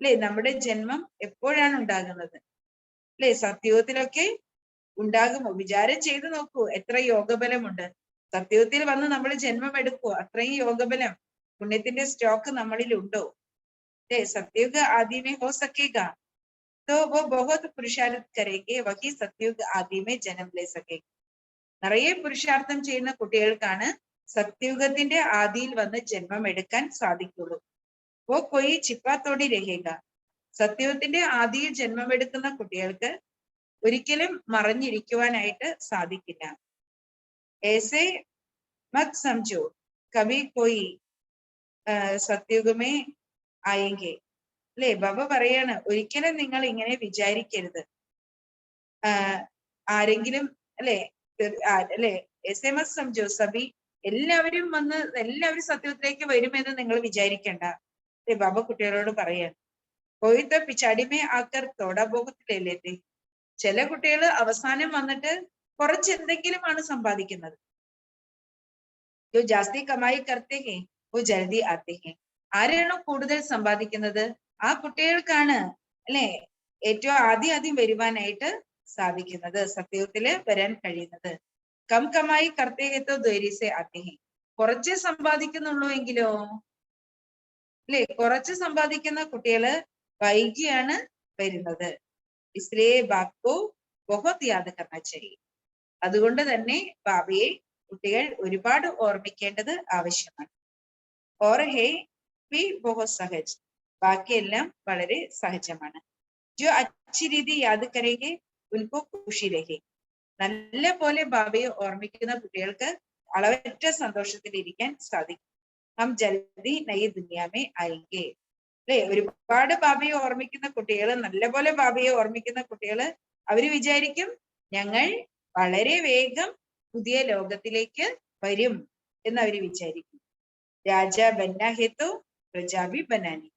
അല്ലെ, നമ്മുടെ ജന്മം എപ്പോഴാണ് ഉണ്ടാകുന്നത്? അല്ലെ, സത്യുഗത്തിലൊക്കെ ഉണ്ടാകുമോ? വിചാരം ചെയ്തു നോക്കൂ, എത്ര യോഗബലമുണ്ട്. സത്യുഗത്തിൽ വന്ന് നമ്മൾ ജന്മം എടുക്കുവോ? അത്രയും യോഗബലം, പുണ്യത്തിന്റെ സ്റ്റോക്ക് നമ്മളിൽ ഉണ്ടോ? അല്ലെ, സത്യുഗ ആദിമേ ഹോ സക്കേഗ. तो वो बहुत पुरुषार्थ करेंगे, वही सतयुग आदि में जन्म ले सकेंगे. നിറയെ പുരുഷാർത്ഥം ചെയ്യുന്ന കുട്ടികൾക്കാണ് സത്യുഗത്തിന്റെ ആദിയിൽ വന്ന് ജന്മം എടുക്കാൻ സാധിക്കുള്ളൂ. ഓ കൊയ് ചിപ്പാത്തോടി രഹേഗ. സത്യുഗത്തിന്റെ ആദിയിൽ ജന്മമെടുക്കുന്ന കുട്ടികൾക്ക് ഒരിക്കലും മറഞ്ഞിരിക്കുവാനായിട്ട് സാധിക്കില്ല. ऐसे मत समझो कभी कोई സത്യുഗമേ ആയെങ്കിൽ. അല്ലെ, ബാബ പറയാണ്, ഒരിക്കലും നിങ്ങൾ ഇങ്ങനെ വിചാരിക്കരുത്. ആരെങ്കിലും അല്ലെ SMS സംജോ സബി, എല്ലാവരും സത്യത്തിലേക്ക് വരുമെന്ന് നിങ്ങൾ വിചാരിക്കണ്ട. അല്ലെ, ബാബ കുട്ടികളോട് പറയാണ്. പോയിത്ത പിച്ചാടിമേ ആക്കർ തോടാ ബോഗത്തിലല്ലേ. ചില കുട്ടികൾ അവസാനം വന്നിട്ട് കുറച്ച് എന്തെങ്കിലുമാണ് സമ്പാദിക്കുന്നത്. जो जास्ती कमाई करते हैं वो जल्दी आते हैं. ആരാണോ കൂടുതൽ സമ്പാദിക്കുന്നത് ആ കുട്ടികൾക്കാണ് അല്ലെ ഏറ്റവും ആദ്യം വരുവാനായിട്ട് സാധിക്കുന്നത്, സത്യത്തില് വരാൻ കഴിയുന്നത്. കം കമായി കർത്തേഹത്തോ ദ്വൈരീസെ ആത്തേഹേ. കുറച്ച് സമ്പാദിക്കുന്നുള്ളൂ എങ്കിലോ അല്ലെ, കുറച്ച് സമ്പാദിക്കുന്ന കുട്ടികള് വൈകിയാണ് വരുന്നത്. ഇസ്ലിയേ ബാപ്കോ ബഹുത് യാദ് കർണാ ചാഹിയേ. അതുകൊണ്ട് തന്നെ ബാബയെ കുട്ടികൾ ഒരുപാട് ഓർമ്മിക്കേണ്ടത് ആവശ്യമാണ്. ഓർ ഹേ भी बहुत सहज. ബാക്കിയെല്ലാം വളരെ സഹജമാണ്. जो अच्छी രീതി യാദ് കരേഗെ ഉनको खुशी रहे. നല്ല പോലെ ബാബയെ ഓർമ്മിക്കുന്ന കുട്ടികൾക്ക് അളവറ്റ സന്തോഷത്തിൽ ഇരിക്കാൻ സാധിക്കും. ഹം ജൽദി നയി ദുനിയാമേ ആയെങ്കെ. അല്ലെ, ഒരുപാട് ബാബയെ ഓർമ്മിക്കുന്ന കുട്ടികൾ, നല്ല പോലെ ബാബയെ ഓർമ്മിക്കുന്ന കുട്ടികൾ അവര് വിചാരിക്കും ഞങ്ങൾ വളരെ വേഗം പുതിയ ലോകത്തിലേക്ക് വരും എന്ന് അവര് വിചാരിക്കും. രാജ ബന്ന ഹേത്തോ പ്രജാബി ബനാനി.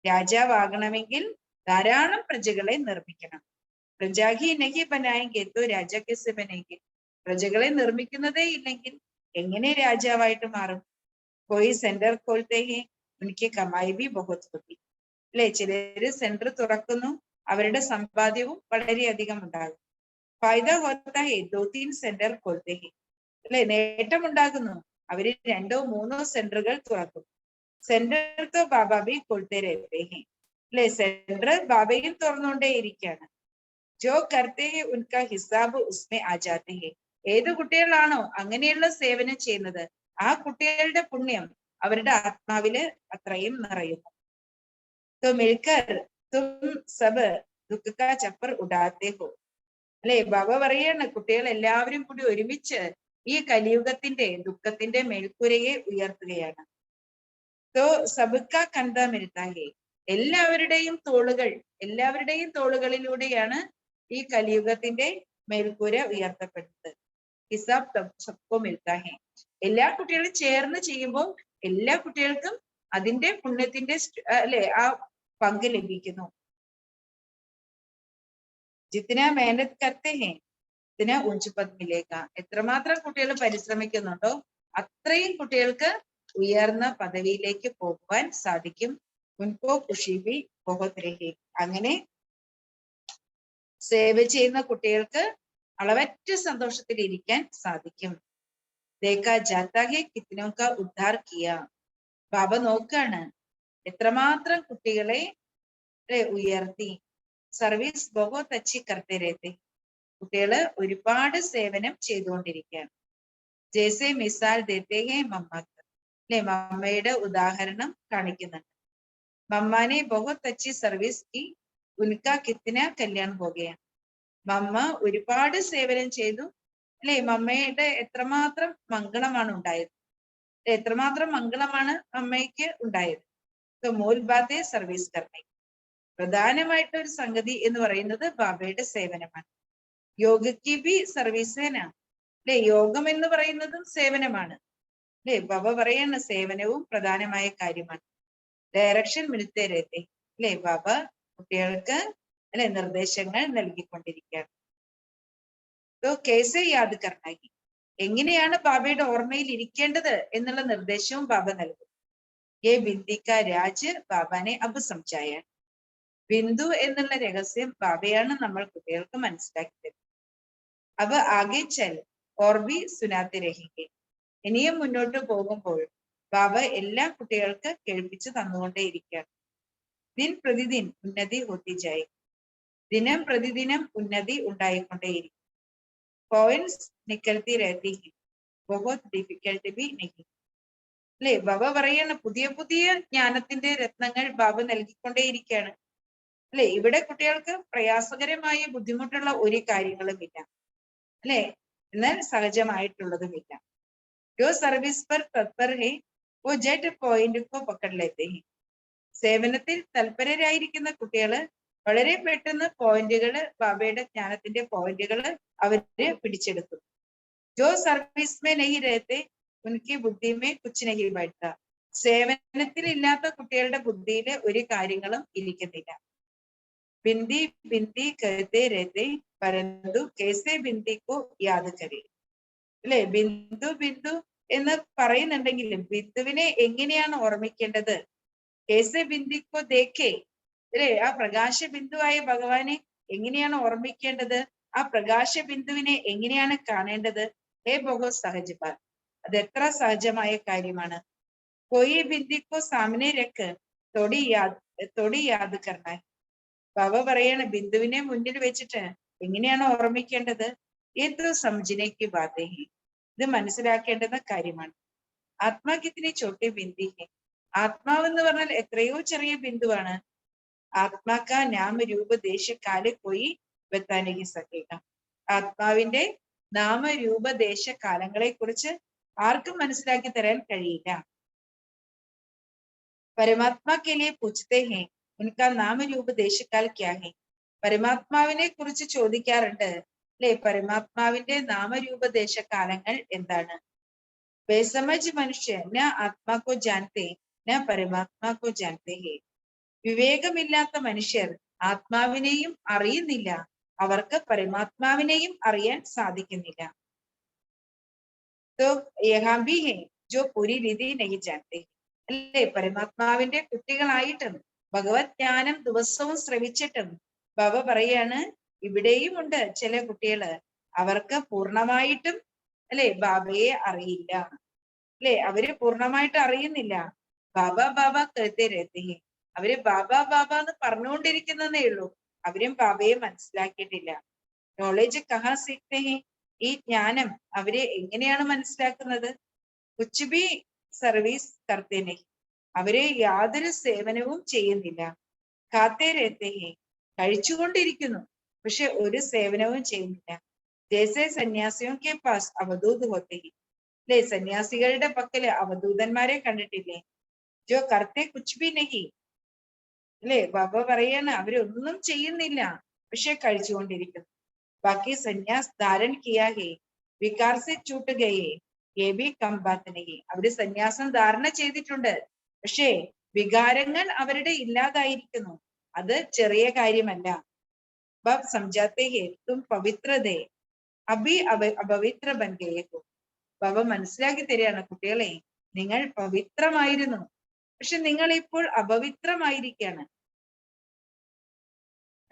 രാജാവാകണമെങ്കിൽ ധാരാളം പ്രജകളെ നിർമ്മിക്കണം. പ്രജാഹി നഹി ബനായെങ്കി രാജ കെസെ ബനേങ്കി. പ്രജകളെ നിർമ്മിക്കുന്നതേ ഇല്ലെങ്കിൽ എങ്ങനെ രാജാവായിട്ട് മാറും? കോയി സെന്റർ खोलते हैं उनकी कमाई भी बहुत होती. അല്ലെ, ചിലര് സെന്റർ തുറക്കുന്നു, അവരുടെ സമ്പാദ്യവും വളരെയധികം ഉണ്ടാകും. ഫായ്ദ ഹോത്താ ഹെ ദോ തീൻ സെന്റർ खोलते हैं, അല്ലെ, നേട്ടം ഉണ്ടാകുന്നു. അവര് 2-3 സെന്ററുകൾ തുറക്കും. സെന്റർ തോ ബാബ ഭി खोलते रहते हैं, അല്ലെ, സെന്റർ ബാബയും തുറന്നുകൊണ്ടേ ഇരിക്കുകയാണ്. ജോ കർത്തെ ഹെ ഉൻകാ ഹിസാബ് ഉസ്മേ ആ ജാത്തെ ഹെ, ഏത് കുട്ടികളാണോ അങ്ങനെയുള്ള സേവനം ചെയ്യുന്നത് ആ കുട്ടികളുടെ പുണ്യം അവരുടെ ആത്മാവില് അത്രയും നിറയുന്നു. तो मिलकर तुम सब दुख का चप्पर उड़ाते हो, അല്ലെ, ബാബ പറയാണ് കുട്ടികൾ എല്ലാവരും കൂടി ഒരുമിച്ച് ഈ കലിയുഗത്തിന്റെ ദുഃഖത്തിന്റെ മേൽക്കൂരയെ ഉയർത്തുകയാണ്. तो सबका कंधा मिलता है, എല്ലാവരുടെയും തോളുകളിലൂടെയാണ് ഈ കലിയുഗത്തിന്റെ മേൽക്കൂര ഉയർത്തപ്പെടുന്നത്. ഹിസാബ് സബ്കോ മിൽത്താ ഹെ, എല്ലാ കുട്ടികളും ചേർന്ന് ചെയ്യുമ്പോൾ എല്ലാ കുട്ടികൾക്കും അതിന്റെ പുണ്യത്തിന്റെ അല്ലെ ആ പങ്ക് ലഭിക്കുന്നു. ജിतना मेहनत करते हैं उतना ऊंच पद मिलेगा, എത്രമാത്രം കുട്ടികൾ പരിശ്രമിക്കുന്നുണ്ടോ അത്രയും കുട്ടികൾക്ക് ഉയർന്ന പദവിയിലേക്ക് പോകുവാൻ സാധിക്കും. ഉൻകോ ഖുഷി ഭി ബഹുത് രഹി, അങ്ങനെ സേവ ചെയ്യുന്ന കുട്ടികൾക്ക് അളവറ്റ സന്തോഷത്തിൽ ഇരിക്കാൻ സാധിക്കും. ദേഖാ ജാതാ ഹെ കിത്നോ കാ ഉദ്ധാർ കിയ, ബാബ നോക്കാണ് എത്രമാത്രം കുട്ടികളെ ഉയർത്തി. സർവീസ് ബഹുത് അച്ചി കർത്തെ രഹത്തെ, കുട്ടികള് ഒരുപാട് സേവനം ചെയ്തുകൊണ്ടിരിക്കുകയാണ്. ജേസെ മിസാൽ ദേത്തെ ഹെ മമ്മക്ക്, അല്ലെ, മമ്മയുടെ ഉദാഹരണം കാണിക്കുന്നുണ്ട്. മമ്മാനെ ബഹുത് അച്ചി സർവീസ് കി ഉൻകാ കിത്ന കല്യാൺ ഹോ ഗയ, മമ്മ ഒരുപാട് സേവനം ചെയ്തു, അല്ലെ, മമ്മയുടെ എത്രമാത്രം മംഗളമാണ് ഉണ്ടായത്, എത്രമാത്രം മംഗളമാണ് അമ്മയ്ക്ക് ഉണ്ടായത്. മൂൽ ബാത്തെ സർവീസ് കർമ്മ, പ്രധാനമായിട്ടൊരു സംഗതി എന്ന് പറയുന്നത് ബാബയുടെ സേവനമാണ്. യോഗയ്ക്ക് ബി സർവീസേന, അല്ലെ, യോഗം എന്ന് പറയുന്നതും സേവനമാണ്. അല്ലെ, ബാബ പറയുന്ന സേവനവും പ്രധാനമായ കാര്യമാണ്. ഡയറക്ഷൻ മിൽത്തെ രഹത്തെ, അല്ലെ, ബാബ കുട്ടികൾക്ക് അല്ലെ നിർദ്ദേശങ്ങൾ നൽകിക്കൊണ്ടിരിക്കുകയാണ്. तो कैसे याद करना है, എങ്ങനെയാണ് ബാബയുടെ ഓർമ്മയിൽ ഇരിക്കേണ്ടത് എന്നുള്ള നിർദ്ദേശവും ബാബ നൽകും. ये बिंदी का राज ബാബാനെ അബ് സംജായ, ബിന്ദു എന്നുള്ള രഹസ്യം ബാബയാണ് നമ്മൾ കുട്ടികൾക്ക് മനസ്സിലാക്കി തരുന്നത്. അവ ആകെ ചൽ ഓർ ബി സുനാത്തെ രഹിക്കെ, ഇനിയും മുന്നോട്ട് പോകുമ്പോൾ ബാബ എല്ലാ കുട്ടികൾക്ക് കേൾപ്പിച്ചു തന്നുകൊണ്ടേയിരിക്കുകയാണ്. ദിൻ പ്രതിദിൻ ഉന്നതി ഹോത്തി ജായി, ദിനം പ്രതിദിനം ഉന്നതി ഉണ്ടായിക്കൊണ്ടേയിരിക്കും. പോയിന്റ്സ് നിക്കൽത്തി രഹത്തി ഹി, ബഹുത് ഡിഫിക്കൽട്ട് ബി നഹി, അല്ലെ, ബാബ പറയാണ് പുതിയ പുതിയ ജ്ഞാനത്തിന്റെ രത്നങ്ങൾ ബാബ നൽകിക്കൊണ്ടേയിരിക്കുകയാണ്. അല്ലെ, ഇവിടെ കുട്ടികൾക്ക് പ്രയാസകരമായ ബുദ്ധിമുട്ടുള്ള ഒരു കാര്യങ്ങളും ഇല്ല, അല്ലെ, എന്നാൽ സഹജമായിട്ടുള്ളതുമില്ല. जो സർവീസ് पर तत्पर है वो जेट पॉइंट को पकड़ लेते हैं, സേവനത്തിൽ തൽപരരായിരിക്കുന്ന കുട്ടികള് വളരെ പെട്ടെന്ന് പോയിന്റുകള്, ബാബയുടെ ജ്ഞാനത്തിന്റെ പോയിന്റുകള് അവര് പിടിച്ചെടുക്കും. जो സർവീസ് में नहीं रहते उनकी बुद्धि में कुछ नहीं बैठता, സേവനത്തിൽ ഇല്ലാത്ത കുട്ടികളുടെ ബുദ്ധിയില് ഒരു കാര്യങ്ങളും ഇരിക്കുന്നില്ല. ബിന്ദി ബിന്ദി कहते रहते परंतु कैसे बिंदी को याद करे, അല്ലെ, ബിന്ദു ബിന്ദു എന്ന് പറയുന്നുണ്ടെങ്കിലും ബിന്ദുവിനെ എങ്ങനെയാണ് ഓർമ്മിക്കേണ്ടത്. കേസെ ബിന്ദിക്കോ ദേഖേ, അല്ലെ, ആ പ്രകാശ ബിന്ദുവായ ഭഗവാനെ എങ്ങനെയാണ് ഓർമ്മിക്കേണ്ടത്, ആ പ്രകാശ ബിന്ദുവിനെ എങ്ങനെയാണ് കാണേണ്ടത്. ഹേ ബഹു സഹജ, അത് എത്ര സഹജമായ കാര്യമാണ്. कोई बिंदी को सामने रख थोड़ी याद करना, ബാബ പറയാണ് ബിന്ദുവിനെ മുന്നിൽ വെച്ചിട്ട് എങ്ങനെയാണ് ഓർമ്മിക്കേണ്ടത്. ഏത് സംജനയ്ക്ക് ബാധേ, ഇത് മനസ്സിലാക്കേണ്ടുന്ന കാര്യമാണ്. ആത്മാക്കിത്തിനെ ചോട്ടി ബിന്ദി ഹെ, ആത്മാവെന്ന് പറഞ്ഞാൽ എത്രയോ ചെറിയ ബിന്ദുവാണ്. ആത്മാക്ക നാമ രൂപ ദേശ കാലെ പോയി ബത്താനകി സക്കേക, ആത്മാവിന്റെ നാമരൂപ ദേശ കാലങ്ങളെ കുറിച്ച് ആർക്കും മനസ്സിലാക്കി തരാൻ കഴിയില്ല. പരമാത്മാ കെ ലിയെ പൂछते हैं उनका നാമ രൂപ ദേശകാൽ ക്യാ ഹെ, പരമാത്മാവിനെ കുറിച്ച് ചോദിക്കാറുണ്ട്, അല്ലെ, പരമാത്മാവിന്റെ നാമരൂപ ദേശകാലങ്ങൾ എന്താണ്. ബേസമജ് മനുഷ്യ ന ആത്മാ കോ ജാനത്തെ ന പരമാത്മാ കോ ജാനത്തെ ഹെ, വിവേകമില്ലാത്ത മനുഷ്യർ ആത്മാവിനെയും അറിയുന്നില്ല, അവർക്ക് പരമാത്മാവിനെയും അറിയാൻ സാധിക്കുന്നില്ല. तो यहाँ भी है जो पूरी विधि नहीं जानते, അല്ലെ, പരമാത്മാവിന്റെ കുട്ടികളായിട്ടും ഭഗവത് ജ്ഞാനം ദിവസവും ശ്രവിച്ചിട്ടും ബാബ പറയാണ് ഇവിടെയും ഉണ്ട് ചില കുട്ടികള്, അവർക്ക് പൂർണ്ണമായിട്ടും അല്ലെ ബാബയെ അറിയില്ല, അല്ലെ അവര് പൂർണ്ണമായിട്ട് അറിയുന്നില്ല. ബാബ ബാബ കേത്തെ രഹത്തെ ഹെ, അവര് ബാബ ബാബ എന്ന് പറഞ്ഞുകൊണ്ടിരിക്കുന്നതേ ഉള്ളൂ, അവരും ബാബയെ മനസ്സിലാക്കിയിട്ടില്ല. നോളേജ് കഹാ സീഖ്തേ ഹെ, ഈ ജ്ഞാനം അവര് എങ്ങനെയാണ് മനസ്സിലാക്കുന്നത്? കുച്ച് ഭി സർവീസ് കർത്തേ നഹി, അവര് യാതൊരു സേവനവും ചെയ്യുന്നില്ല. ഖാത്തേ രഹത്തെ ഹെ, കഴിച്ചുകൊണ്ടിരിക്കുന്നു, പക്ഷെ ഒരു സേവനവും ചെയ്യുന്നില്ല. ജैसे സന്യാസിയോं के पास അവധൂത് होते हैं, അല്ലെ സന്യാസികളുടെ പക്കല് അവധൂതന്മാരെ കണ്ടിട്ടില്ലേ? ജോ കർത്തെ കുച്ച് ഭി നഹി, അല്ലെ ബാബ പറയാണ് അവരൊന്നും ചെയ്യുന്നില്ല, പക്ഷെ കഴിച്ചുകൊണ്ടിരിക്കുന്നു. ബാക്കി സന്യാസ് ധാരൺ കിയാ ഹേ, വികാർ സെ ചൂട്ട് ഗയേ, യേ ഭി കം ബാത് നഹി, അവര് സന്യാസം ധാരണ ചെയ്തിട്ടുണ്ട്, പക്ഷേ വികാരങ്ങൾ അവരുടെ ഇല്ലാതായിരിക്കുന്നു, അത് ചെറിയ കാര്യമല്ല. ബാബ് സംജാത്തെ ഹേ തും പവിത്രതേ അഭി അപവിത്ര ബൻ ഗയേ ഹോ, ബാബ മനസ്സിലാക്കി തരികയാണ്, കുട്ടികളെ നിങ്ങൾ പവിത്രമായിരുന്നു, പക്ഷെ നിങ്ങൾ ഇപ്പോൾ അപവിത്രമായിരിക്കാണ്.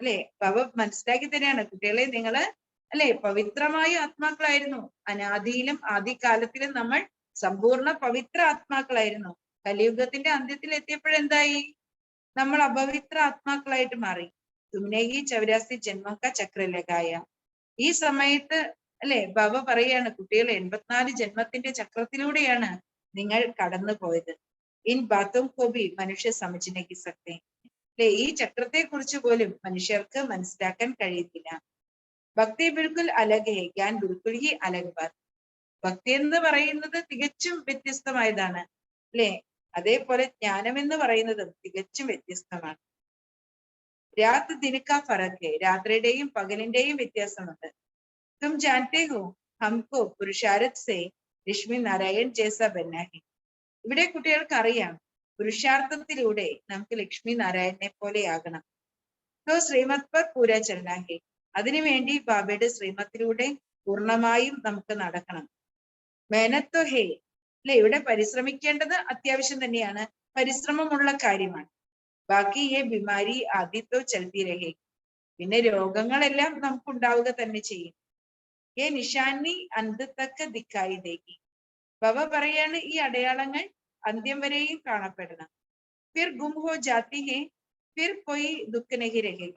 അല്ലെ ബാബ മനസ്സിലാക്കി തരികയാണ്, കുട്ടികളെ നിങ്ങള് അല്ലെ പവിത്രമായ ആത്മാക്കളായിരുന്നു, അനാദിയിലും ആദികാലത്തിലും നമ്മൾ സമ്പൂർണ്ണ പവിത്ര ആത്മാക്കളായിരുന്നു. കലിയുഗത്തിന്റെ അന്ത്യത്തിൽ എത്തിയപ്പോഴെന്തായി? നമ്മൾ അപവിത്ര ആത്മാക്കളായിട്ട് മാറി. തുമ്നെ ഈ 84 ജന്മം കാ ചക്ര ലഗായ, ഈ സമയത്ത് അല്ലെ ബാബ പറയാണ്, കുട്ടികളെ 84 ജന്മത്തിന്റെ ചക്രത്തിലൂടെയാണ് നിങ്ങൾ കടന്നു പോയത്. ഇൻ ബാത്തോം കോ ഭി മനുഷ്യ സമജ്നെ കി സക്തേ, അല്ലെ ഈ ചക്രത്തെ കുറിച്ച് പോലും മനുഷ്യർക്ക് മനസ്സിലാക്കാൻ കഴിയത്തില്ല. ഭക്തി ബിൽക്കുൽ അലഗ് ഹെ, ജ്ഞാൻ ബിൽക്കുൽ ഹി അലഗ് ബാത്, ഭക്തി എന്ന് പറയുന്നത് തികച്ചും വ്യത്യസ്തമായതാണ്, അല്ലെ അതേപോലെ ജ്ഞാനം എന്ന് പറയുന്നതും തികച്ചും വ്യത്യസ്തമാണ്. രാത് ദിനക്ക ഫറക് ഹെ, രാത്രിയുടെയും പകലിന്റെയും വ്യത്യാസമുണ്ട്. തും ജാൻതേ ഹോ ഹംകോ പുരുഷാരത് സെ ലക്ഷ്മി നാരായൺ ജേസ ബന്ന ഹെ, ഇവിടെ കുട്ടികൾക്ക് അറിയാം പുരുഷാർത്ഥത്തിലൂടെ നമുക്ക് ലക്ഷ്മി നാരായണനെ പോലെ ആകണം. തോ ശ്രീമത് പർ പൂര ചലന ഹെ, അതിനുവേണ്ടി ബാബയുടെ ശ്രീമത്തിലൂടെ പൂർണ്ണമായും നമുക്ക് നടക്കണം. മേനത്തോ ഹേ, അല്ലെ ഇവിടെ പരിശ്രമിക്കേണ്ടത് അത്യാവശ്യം തന്നെയാണ്, പരിശ്രമമുള്ള കാര്യമാണ്. ബാക്കി ഈ ബിമാരി ആദിത്യോ ചൽത്തി രഹേ, പിന്നെ രോഗങ്ങളെല്ലാം നമുക്ക് ഉണ്ടാവുക തന്നെ ചെയ്യും. ഏ നിഷാനി അന്തത്തക്ക ദിക്കായി ദേഹി, ബാബ പറയാണ് ഈ അടയാളങ്ങൾ അന്ത്യം വരെയും കാണപ്പെടണം. ഫിർ ഗും ഹോ ജാത്തി ഹേ, ഫിർ കൊയ് ദുഃഖ നഹി രഹേഗ,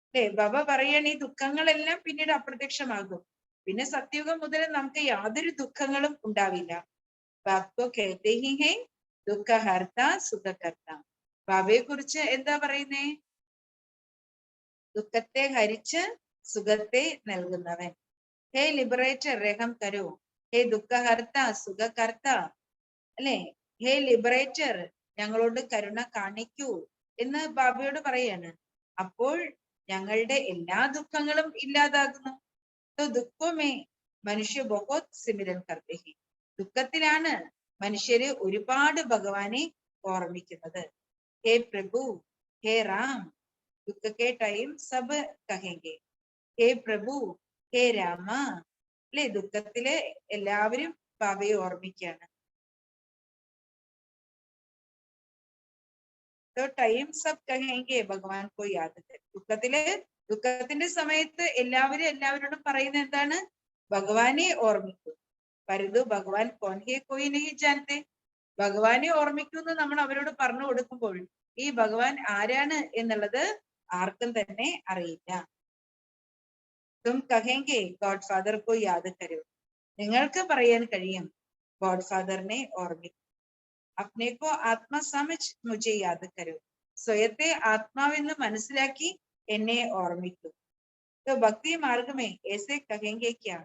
അല്ലെ ബാബ പറയാണ് ഈ ദുഃഖങ്ങളെല്ലാം പിന്നീട് അപ്രത്യക്ഷമാകും, പിന്നെ സത്യുഗം മുതൽ നമുക്ക് യാതൊരു ദുഃഖങ്ങളും ഉണ്ടാവില്ല. ബാബോ കേത്തെ ഹി ഹേ ദുഃഖഹർത്ത സുഖകർത്ത, ബാബയെ കുറിച്ച് എന്താ പറയുന്നേ? ദുഃഖത്തെ ഹരിച്ച് സുഖത്തെ നൽകുന്നവൻ. ഹേ ലിബറേറ്റർ രഹം കരോ, ഹേ ദുഃഖഹർത്ത സുഖകർത്ത, അല്ലെ ഹേ ലിബറേറ്റർ ഞങ്ങളോട് കരുണ കാണിക്കൂ എന്ന് ബാബയോട് പറയാണ്. അപ്പോൾ ഞങ്ങളുടെ എല്ലാ ദുഃഖങ്ങളും ഇല്ലാതാകുന്നു. ദുഃഖമേ മനുഷ്യ ബഹുത് സിമിരൻ കർത്തേ ഹി, ദുഃഖത്തിലാണ് മനുഷ്യര് ഒരുപാട് ഭഗവാനെ ഓർമ്മിക്കുന്നത്. ഹേ പ്രഭു, ഹേ റാം, ദുഃഖ കെ ടൈം സബ് കഹേങ്കെ, ഹേ പ്രഭു, ഹേ രാമ, അല്ലെ ദുഃഖത്തില് എല്ലാവരും ബാബയെ ഓർമ്മിക്കുകയാണ്. ടൈം സബ് കഹേങ്കെ ഭഗവാൻ കോ യാദ് കർ, ദുഃഖത്തിന്റെ സമയത്ത് എല്ലാവരോടും പറയുന്നത് എന്താണ്? ഭഗവാനെ ഓർമ്മിക്കൂ. പരതു ഭഗവാൻ കോൻ ഹേ കോയി നഹി ജാനത്തെ, ഭഗവാനെ ഓർമ്മിക്കുന്നു നമ്മൾ അവരോട് പറഞ്ഞു കൊടുക്കുമ്പോൾ ഈ ഭഗവാൻ ആരാണ് എന്നുള്ളത് ആർക്കും തന്നെ അറിയില്ല. തും കഹേങ്കെ ഗോഡ് ഫാദർ കോ യാദ് കരോ, നിങ്ങൾക്ക് പറയാൻ കഴിയും ഗോഡ് ഫാദറിനെ ഓർമ്മിക്കും. അപ്നെ കോ ആത്മാ സമജ് മുझे യാദ് കരോ, സ്വയത്തെ ആത്മാവെന്ന് മനസ്സിലാക്കി എന്നെ ഓർമ്മിക്കൂ. तो भक्ति मार्ग में ऐसे कहेंगे क्या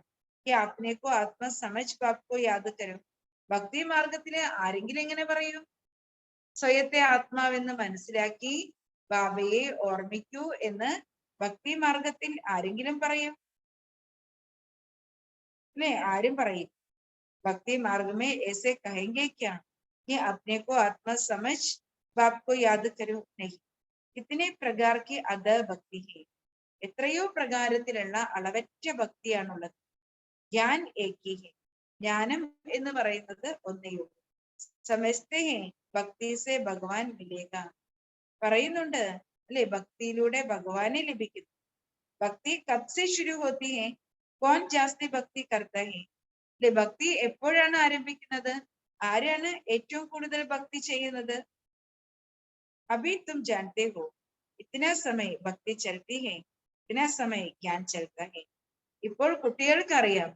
कि आपने को आत्मा समझ बाप को याद करो, ഭക്തി മാർഗത്തില് ആരെങ്കിലും എങ്ങനെ പറയൂ? സ്വയത്തെ ആത്മാവെന്ന് മനസ്സിലാക്കി ബാബയെ ഓർമ്മിക്കൂ എന്ന് ഭക്തി മാർഗത്തിൽ ആരെങ്കിലും പറയും? അല്ലെ ആരും പറയും. ഭക്തി മാർഗമേ ऐसे कहेंगे क्या कि अपने को आत्मा समझ बाप को याद करो नहीं, कितने प्रकार की अदा भक्ति है, എത്രയോ പ്രകാരത്തിലുള്ള അളവറ്റ ഭക്തിയാണുള്ളത്. ജ്ഞാൻ ഏകി ഹെ, ജ്ഞാനം എന്ന് പറയുന്നത് ഒന്നേയുള്ളൂ. സമസ്തേ ഹെ ഭക്തി സെ ഭഗവാൻ മിലേഗ, പറയുന്നുണ്ട് അല്ലെ ഭക്തിയിലൂടെ ഭഗവാനെ ലഭിക്കുന്നു. ഭക്തി കബ് സെ ശുരു ഹോത്തി ഹെ, കോൺ ജാസ്തി ഭക്തി കർത്ത ഹെ. അല്ലെ ഭക്തി എപ്പോഴാണ് ആരംഭിക്കുന്നത്? ആരാണ് ഏറ്റവും കൂടുതൽ ഭക്തി ചെയ്യുന്നത്? അഭി തും ജാൻതെ ഹോ, ഇത്തന സമയം ഭക്തി ചലത്തി ഹെ, ഇത്തന സമയം ജ്ഞാൻ ചലത്ത ഹെ. ഇപ്പോൾ കുട്ടികൾക്ക് അറിയാം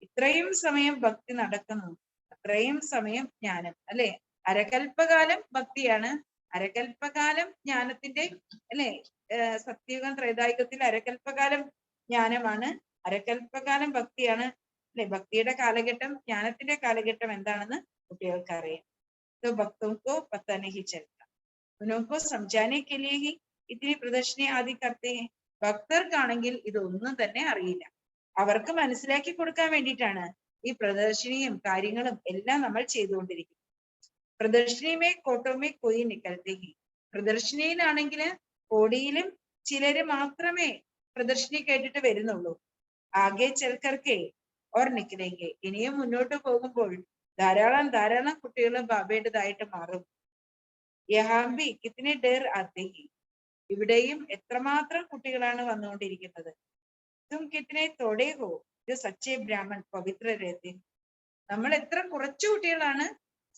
ഇത്രയും സമയം ഭക്തി നടക്കുന്നു, അത്രയും സമയം ജ്ഞാനം. അല്ലെ അരകൽപ്പകാലം ഭക്തിയാണ്, അരകൽപ്പകാലം ജ്ഞാനത്തിന്റെ അല്ലെ സത്യയുഗം ത്രേതായുഗത്തിൽ അരകൽപ്പകാലം ജ്ഞാനമാണ്, അരകൽപ്പകാലം ഭക്തിയാണ്. അല്ലെ ഭക്തിയുടെ കാലഘട്ടം, ജ്ഞാനത്തിന്റെ കാലഘട്ടം എന്താണെന്ന് കുട്ടികൾക്ക് അറിയാം. तो भक्तों को पता नहीं चलता, उनको समझाने के लिए ही इतनी प्रदर्शनी आदि करते हैं. ഭക്തർക്കാണെങ്കിൽ ഇതൊന്നും തന്നെ അറിയില്ല. അവർക്ക് മനസ്സിലാക്കി കൊടുക്കാൻ വേണ്ടിയിട്ടാണ് ഈ പ്രദർശനിയും കാര്യങ്ങളും എല്ലാം നമ്മൾ ചെയ്തുകൊണ്ടിരിക്കുന്നത്. പ്രദർശനിമേ കോട്ടോമേ കൊയ് നിക്കൽത്തേ ഹി, പ്രദർശനിയിലാണെങ്കിൽ കോടിയിലും ചിലര് മാത്രമേ പ്രദർശനി കേട്ടിട്ട് വരുന്നുള്ളൂ. ആകെ ചൽക്കർക്കെ ഓർ നിക്കലെങ്കെ, ഇനിയും മുന്നോട്ട് പോകുമ്പോൾ ധാരാളം ധാരാളം കുട്ടികൾ ബാബയുടേതായിട്ട് മാറും. യഹാംബി കിത്തനെ ഡേർ ആത്തേ ഹി, ഇവിടെയും എത്രമാത്രം കുട്ടികളാണ് വന്നുകൊണ്ടിരിക്കുന്നത്. തും കിത്തനെ തോടെ ഹോ ജോ സച്ചേ ബ്രാഹ്മൺ പവിത്ര രഹത്തെ, നമ്മൾ എത്ര കുറച്ചു കുട്ടികളാണ്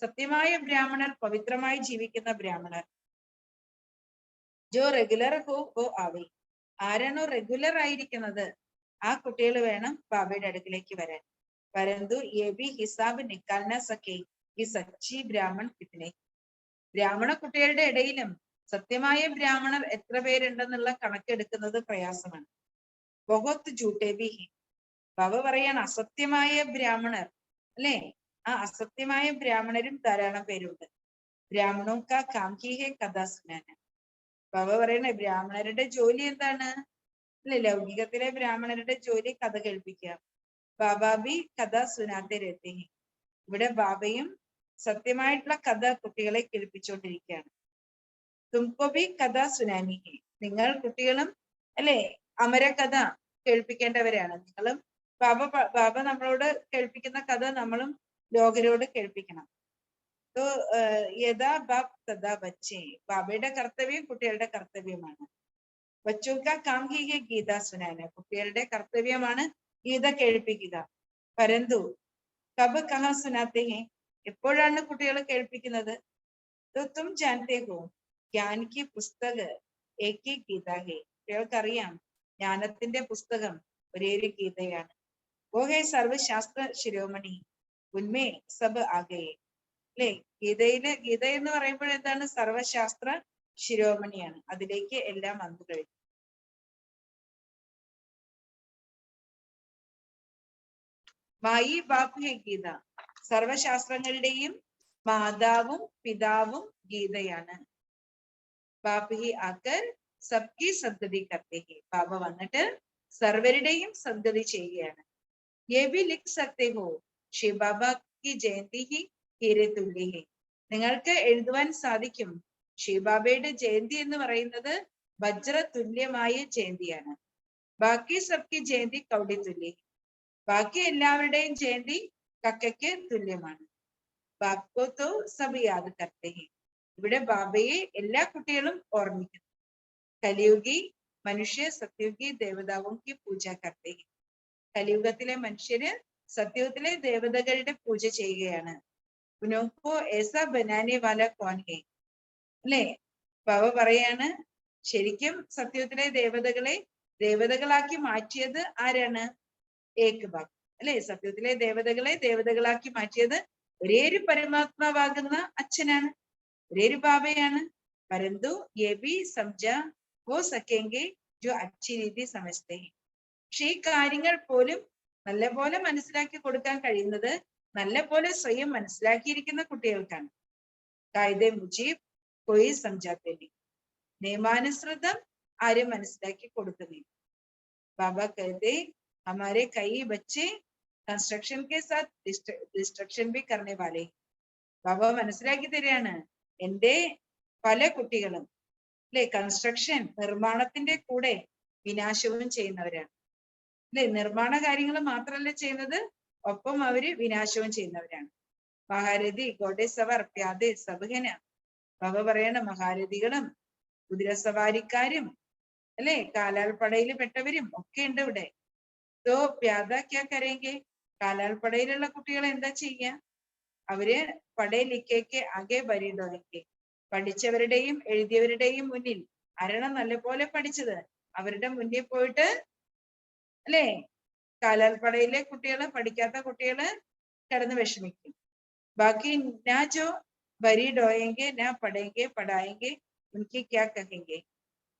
സത്യമായ ബ്രാഹ്മണർ, പവിത്രമായി ജീവിക്കുന്ന ബ്രാഹ്മണർ. ജോ റെഗുലർ ഹോ ഓ ആവേ, ആരാണോ റെഗുലർ ആയിരിക്കുന്നത് ആ കുട്ടികൾ വേണം ബാബയുടെ അടുക്കിലേക്ക് വരാൻ. പരന്തു യേ ഭി ഹിസാബ് നിക്കാൽന സക്കെ ഈ സച്ചി ബ്രാഹ്മൺ കിത്തനെ, ബ്രാഹ്മണ കുട്ടികളുടെ ഇടയിലും സത്യമായ ബ്രാഹ്മണർ എത്ര പേരുണ്ടെന്നുള്ള കണക്കെടുക്കുന്നത് പ്രയാസമാണ്. ബഹുത്ത് ജൂട്ടേ ഭി ഹി, ബാബ പറയാണ് അസത്യമായ ബ്രാഹ്മണർ അല്ലെ, ആ അസത്യമായ ബ്രാഹ്മണരും ധാരാളം പേരുണ്ട്. ബ്രാഹ്മണോ കാ കാം ഹി ഹെ കഥാ സുനാന, ബാബ പറയണേ ബ്രാഹ്മണരുടെ ജോലി എന്താണ്? അല്ലെ ലൗകികത്തിലെ ബ്രാഹ്മണരുടെ ജോലി കഥ കേൾപ്പിക്കുക. ബാബാബി കഥ സുനാത്തെ രഹത്തെ ഹി, ഇവിടെ ബാബയും സത്യമായിട്ടുള്ള കഥ കുട്ടികളെ കേൾപ്പിച്ചുകൊണ്ടിരിക്കുകയാണ്. തുംകോ ഭി കഥ സുനാനി ഹി, നിങ്ങൾ കുട്ടികളും അല്ലെ അമരകഥ കേൾപ്പിക്കേണ്ടവരാണ്. നിങ്ങളും ബാബ നമ്മളോട് കേൾപ്പിക്കുന്ന കഥ നമ്മളും ലോകരോട് കേൾപ്പിക്കണം. യഥാ ബാപ് തഥാ ബച്ചേ, ബാബയുടെ കർത്തവ്യം കുട്ടികളുടെ കർത്തവ്യമാണ്. ബച്ചോക്ക കാം ഹി ഹെ ഗീത സുനാന, കുട്ടികളുടെ കർത്തവ്യമാണ് ഗീത കേൾപ്പിക്കുക. പരന്തു കബ് കഹ സുനാത്തെ ഹെ, എപ്പോഴാണ് കുട്ടികൾ കേൾപ്പിക്കുന്നത്? തും ജാൻതേ ഹോ ജ്ഞാൻ കി പുസ്തക ഏക് ഹി ഗീത ഹെ, കുട്ടികൾക്കറിയാം ജ്ഞാനത്തിന്റെ പുസ്തകം ഒരേ ഒരു ഗീതയാണ്. ഓ ഹേ സർവശാസ്ത്ര ശിരോമണി ഉന്മേ സബ് ആകെ, അല്ലെ ഗീത എന്ന് പറയുമ്പോൾ എന്താണ്? സർവശാസ്ത്ര ശിരോമണിയാണ്, അതിലേക്ക് എല്ലാം വന്നു കഴിഞ്ഞു. മായി ബാപ് ഹെ ഗീത, സർവശാസ്ത്രങ്ങളുടെയും മാതാവും പിതാവും ഗീതയാണ്. ബാപ് ഹി ആക്കർ സബ്കി സദ്ഗതി കർത്തേ ഹെ, ബാബ വന്നിട്ട് സർവരുടെയും സദ്ഗതി ചെയ്യുകയാണ്. യേ ഭി ലിഖ് സക്തേ ഹോ ശിവ് ബാബ കി ജയന്തി ഹി ഹീരെ തുല്യ ഹെ, നിങ്ങൾക്ക് എഴുതുവാൻ സാധിക്കും ശിവബാബയുടെ ജയന്തി എന്ന് പറയുന്നത് വജ്ര തുല്യമായ ജയന്തിയാണ്. ബാക്കി സബ്കി ജയന്തി കൗടി തുല്യ, ബാക്കി എല്ലാവരുടെയും ജയന്തി കക്കയ്ക്ക് തുല്യമാണ്. ബാപ്കോ തോ സബ് യാദ് കർത്തേ ഹെ, ഇവിടെ ബാബയെ എല്ലാ കുട്ടികളും ഓർമ്മിക്കുന്നു. കലിയുഗി മനുഷ്യ സത്യയുഗി ദേവതാവും കി പൂജ കർത്തേ ഹെ, കലിയുഗത്തിലെ മനുഷ്യര് സത്യയുഗത്തിലെ ദേവതകളുടെ പൂജ ചെയ്യുകയാണ്. ഉനോക്കോ ഏസാ ബനാനെ വാല കോൻ ഹെ, അല്ലെ ബാബ പറയാണ് ശരിക്കും സത്യത്തിലെ ദേവതകളെ ദേവതകളാക്കി മാറ്റിയത് ആരാണ്? ഏക് ബാബ, അല്ലെ സത്യത്തിലെ ദേവതകളെ ദേവതകളാക്കി മാറ്റിയത് ഒരേ ഒരു പരമാത്മാവാകുന്ന അച്ഛനാണ്, ഒരേ ഒരു ബാബയാണ്. പരന്തു യേ ഭി സംജ ഹോ സക്കേങ്കെ ജോ അച്ഛി രീതി സമജ്തേ ഹെ, പക്ഷെ ഈ കാര്യങ്ങൾ പോലും നല്ലപോലെ മനസ്സിലാക്കി കൊടുക്കാൻ കഴിയുന്നത് നല്ലപോലെ സ്വയം മനസ്സിലാക്കിയിരിക്കുന്ന കുട്ടികൾക്കാണ്. കായിദെ മുജീബ് കൊയ് സംജാത്തെ, നിയമാനുസൃതം ആരും മനസ്സിലാക്കി കൊടുക്കുന്നില്ല. ബാബ कहते हमारे कई बच्चे कंस्ट्रक्शन के साथ डिस्ट्रक्शन भी करने वाले, ബാബ മനസ്സിലാക്കി തരികയാണ് എന്റെ പല കുട്ടികളും അല്ലെ കൺസ്ട്രക്ഷൻ നിർമ്മാണത്തിന്റെ കൂടെ വിനാശവും ചെയ്യുന്നവരാണ്. അല്ലെ നിർമ്മാണ കാര്യങ്ങൾ മാത്രമല്ല ചെയ്യുന്നത്, ഒപ്പം അവര് വിനാശവും ചെയ്യുന്നവരാണ്. മഹാരഥി ഗോഡെ സവർ പ്യാദെ സബഹന, ബാബ പറയണ മഹാരഥികളും കുതിരസവാരിക്കാരും അല്ലെ കാലാൾപ്പടയിൽ പെട്ടവരും ഒക്കെ ഉണ്ട് ഇവിടെ. തോ പ്യാദാ ക്യാ കരേങ്കെ, കാലാൾപ്പടയിലുള്ള കുട്ടികൾ എന്താ ചെയ്യാ? അവര് പടേ ലിഖേക്ക് ആകെ ബരീഡോയ്ക്ക്, പഠിച്ചവരുടെയും എഴുതിയവരുടെയും മുന്നിൽ, അരണം നല്ലപോലെ പഠിച്ചത് അവരുടെ മുന്നിൽ പോയിട്ട് അല്ലെ കാലാൾപ്പടയിലെ കുട്ടികള്, പഠിക്കാത്ത കുട്ടികള് കിടന്ന് വിഷമിക്കും. ബാക്കി നാ ജോ ബരീഡോയെങ്കെ നാ പഠേങ്കെ പഠായെങ്കെ ഉൻകി ക്യാ കഹെങ്കെ,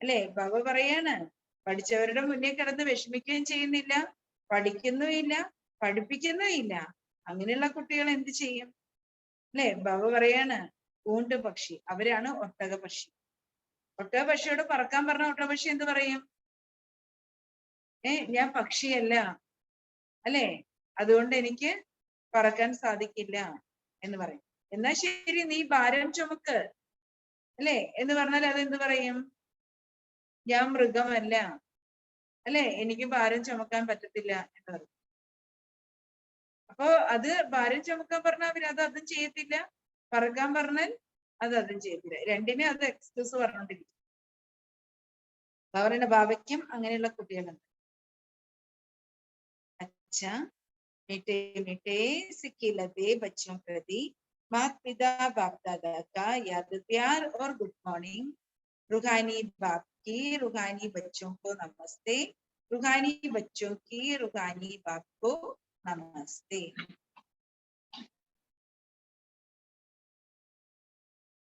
അല്ലെ ബാബ പറയാണ്, പഠിച്ചവരുടെ മുന്നിൽ കിടന്ന് വിഷമിക്കുകയും ചെയ്യുന്നില്ല, പഠിക്കുന്നുമില്ല, പഠിപ്പിക്കുന്നുമില്ല. അങ്ങനെയുള്ള കുട്ടികൾ എന്ത് ചെയ്യും? അല്ലെ ബാബ പറയാണ് ഊണ്ട് പക്ഷി, അവരാണ് ഒട്ടക പക്ഷി. ഒട്ടക പക്ഷിയോട് പറക്കാൻ പറഞ്ഞ ഒട്ടക പക്ഷി എന്ത് പറയും? ഞാൻ പക്ഷിയല്ല, അല്ലെ അതുകൊണ്ട് എനിക്ക് പറക്കാൻ സാധിക്കില്ല എന്ന് പറയും. എന്നാ ശരി നീ ഭാരം ചുമക്ക് അല്ലെ എന്ന് പറഞ്ഞാൽ അത് എന്ത് പറയും? ഞാൻ മൃഗമല്ല, അല്ലെ എനിക്ക് ഭാരം ചുമക്കാൻ പറ്റത്തില്ല എന്ന് പറയും. അപ്പോ അത് ഭാരം ചുമക്കാൻ പറഞ്ഞാൽ അവർ അതും ചെയ്യത്തില്ല, പറക്കാൻ പറഞ്ഞാൽ അതും ചെയ്യത്തില്ല. രണ്ടിനും അത് എക്സ്ക്യൂസ് പറഞ്ഞോണ്ടിരിക്കും. അവരുടെ ബാബയ്ക്കും അങ്ങനെയുള്ള കുട്ടികളുണ്ട്. अच्छा, मीठे मीठे सिक्के लदे बच्चों प्रति माता पिता बाप दादा का याद प्यार और गुड मॉर्निंग। रूहानी बाप की रूहानी बच्चों को नमस्ते, रूहानी बच्चों की रूहानी बाप को नमस्ते।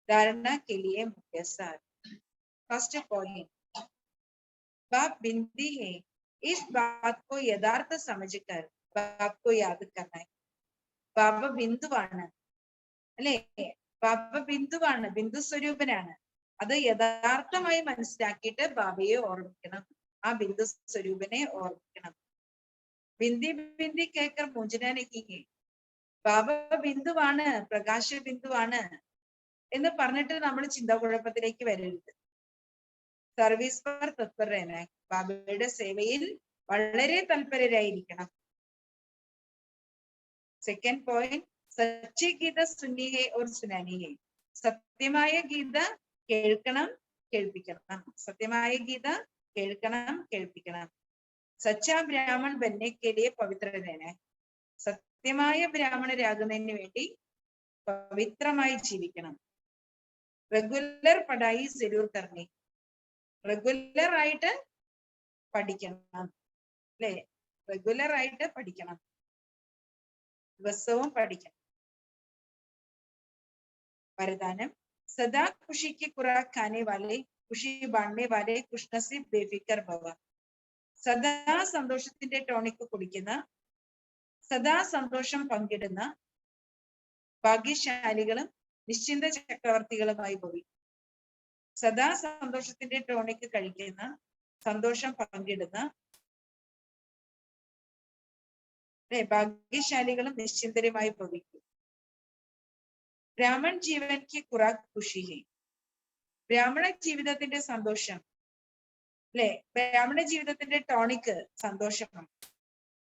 धारणा के लिए मुख्य सार। फर्स्ट पॉइंट, बाप बिंदी है, इस बात को यथार्थ समझकर बाप को याद करना है. ബാബ ബിന്ദുവാണ് അല്ലെ, ബാബ ബിന്ദുവാണ്, ബിന്ദു സ്വരൂപനാണ്. അത് യഥാർത്ഥമായി മനസ്സിലാക്കിയിട്ട് ബാബയെ ഓർമ്മിക്കണം, ആ ബിന്ദു സ്വരൂപനെ ഓർമ്മിക്കണം. ബിന്ദി ബിന്ദി കേക്കർ മുഞ്ചനാനിക്കേ, ബാബ ബിന്ദുവാണ്, പ്രകാശ ബിന്ദുവാണ് എന്ന് പറഞ്ഞിട്ട് നമ്മൾ ചിന്താകുഴപ്പത്തിലേക്ക് വരരുത്. സർവീസ് പർ തത്പരനായി, ബാബയുടെ സേവയിൽ വളരെ തൽപരരായിരിക്കണം. സെക്കൻഡ് പോയിന്റ്, സച്ചി ഗീത സുന്നി ഹെ ഓർ സുനാനി ഹെ, സത്യമായ ഗീത കേൾക്കണം കേൾപ്പിക്കണം, സത്യമായ ഗീത കേൾക്കണം കേൾപ്പിക്കണം. സച്ചാ ബ്രാഹ്മൺ ബന്നേക്കെ ലിയെ പവിത്ര രഹനാ, സത്യമായ ബ്രാഹ്മണരാകുന്നതിന് വേണ്ടി പവിത്രമായി ജീവിക്കണം. റെഗുലർ പഠായി ജരൂർ കർണി, റെഗുലർ ആയിട്ട് പഠിക്കണം അല്ലെ, റെഗുലർ ആയിട്ട് പഠിക്കണം, ദിവസവും പഠിക്കണം. വരദാനം, സദാ ഖുഷിക്ക് ഖുറാക്ക് ഖാനെ വാലെ ഖുഷി ബാണ്ടെ വാലെ ഖുഷ്നസീബ് ബേഫിക്കർ ഭവ, സദാ സന്തോഷത്തിന്റെ ടോണിക്ക് കുടിക്കുന്ന, സദാ സന്തോഷം പങ്കിടുന്ന ഭാഗ്യശാലികളും നിശ്ചിന്ത ചക്രവർത്തികളുമായി ഭവിക്കും. സദാ സന്തോഷത്തിന്റെ ടോണിക്ക് കഴിക്കുന്ന, സന്തോഷം പങ്കിടുന്ന ഭാഗ്യശാലികളും നിശ്ചിന്തരുമായി ഭവിക്കും. ബ്രാഹ്മൺ ജീവൻ കി ഖുറാക്ക് ഖുഷി ഹെ, ബ്രാഹ്മണ ജീവിതത്തിന്റെ സന്തോഷം അല്ലെ, ബ്രാഹ്മണ ജീവിതത്തിന്റെ ടോണിക്ക് സന്തോഷമാണ്.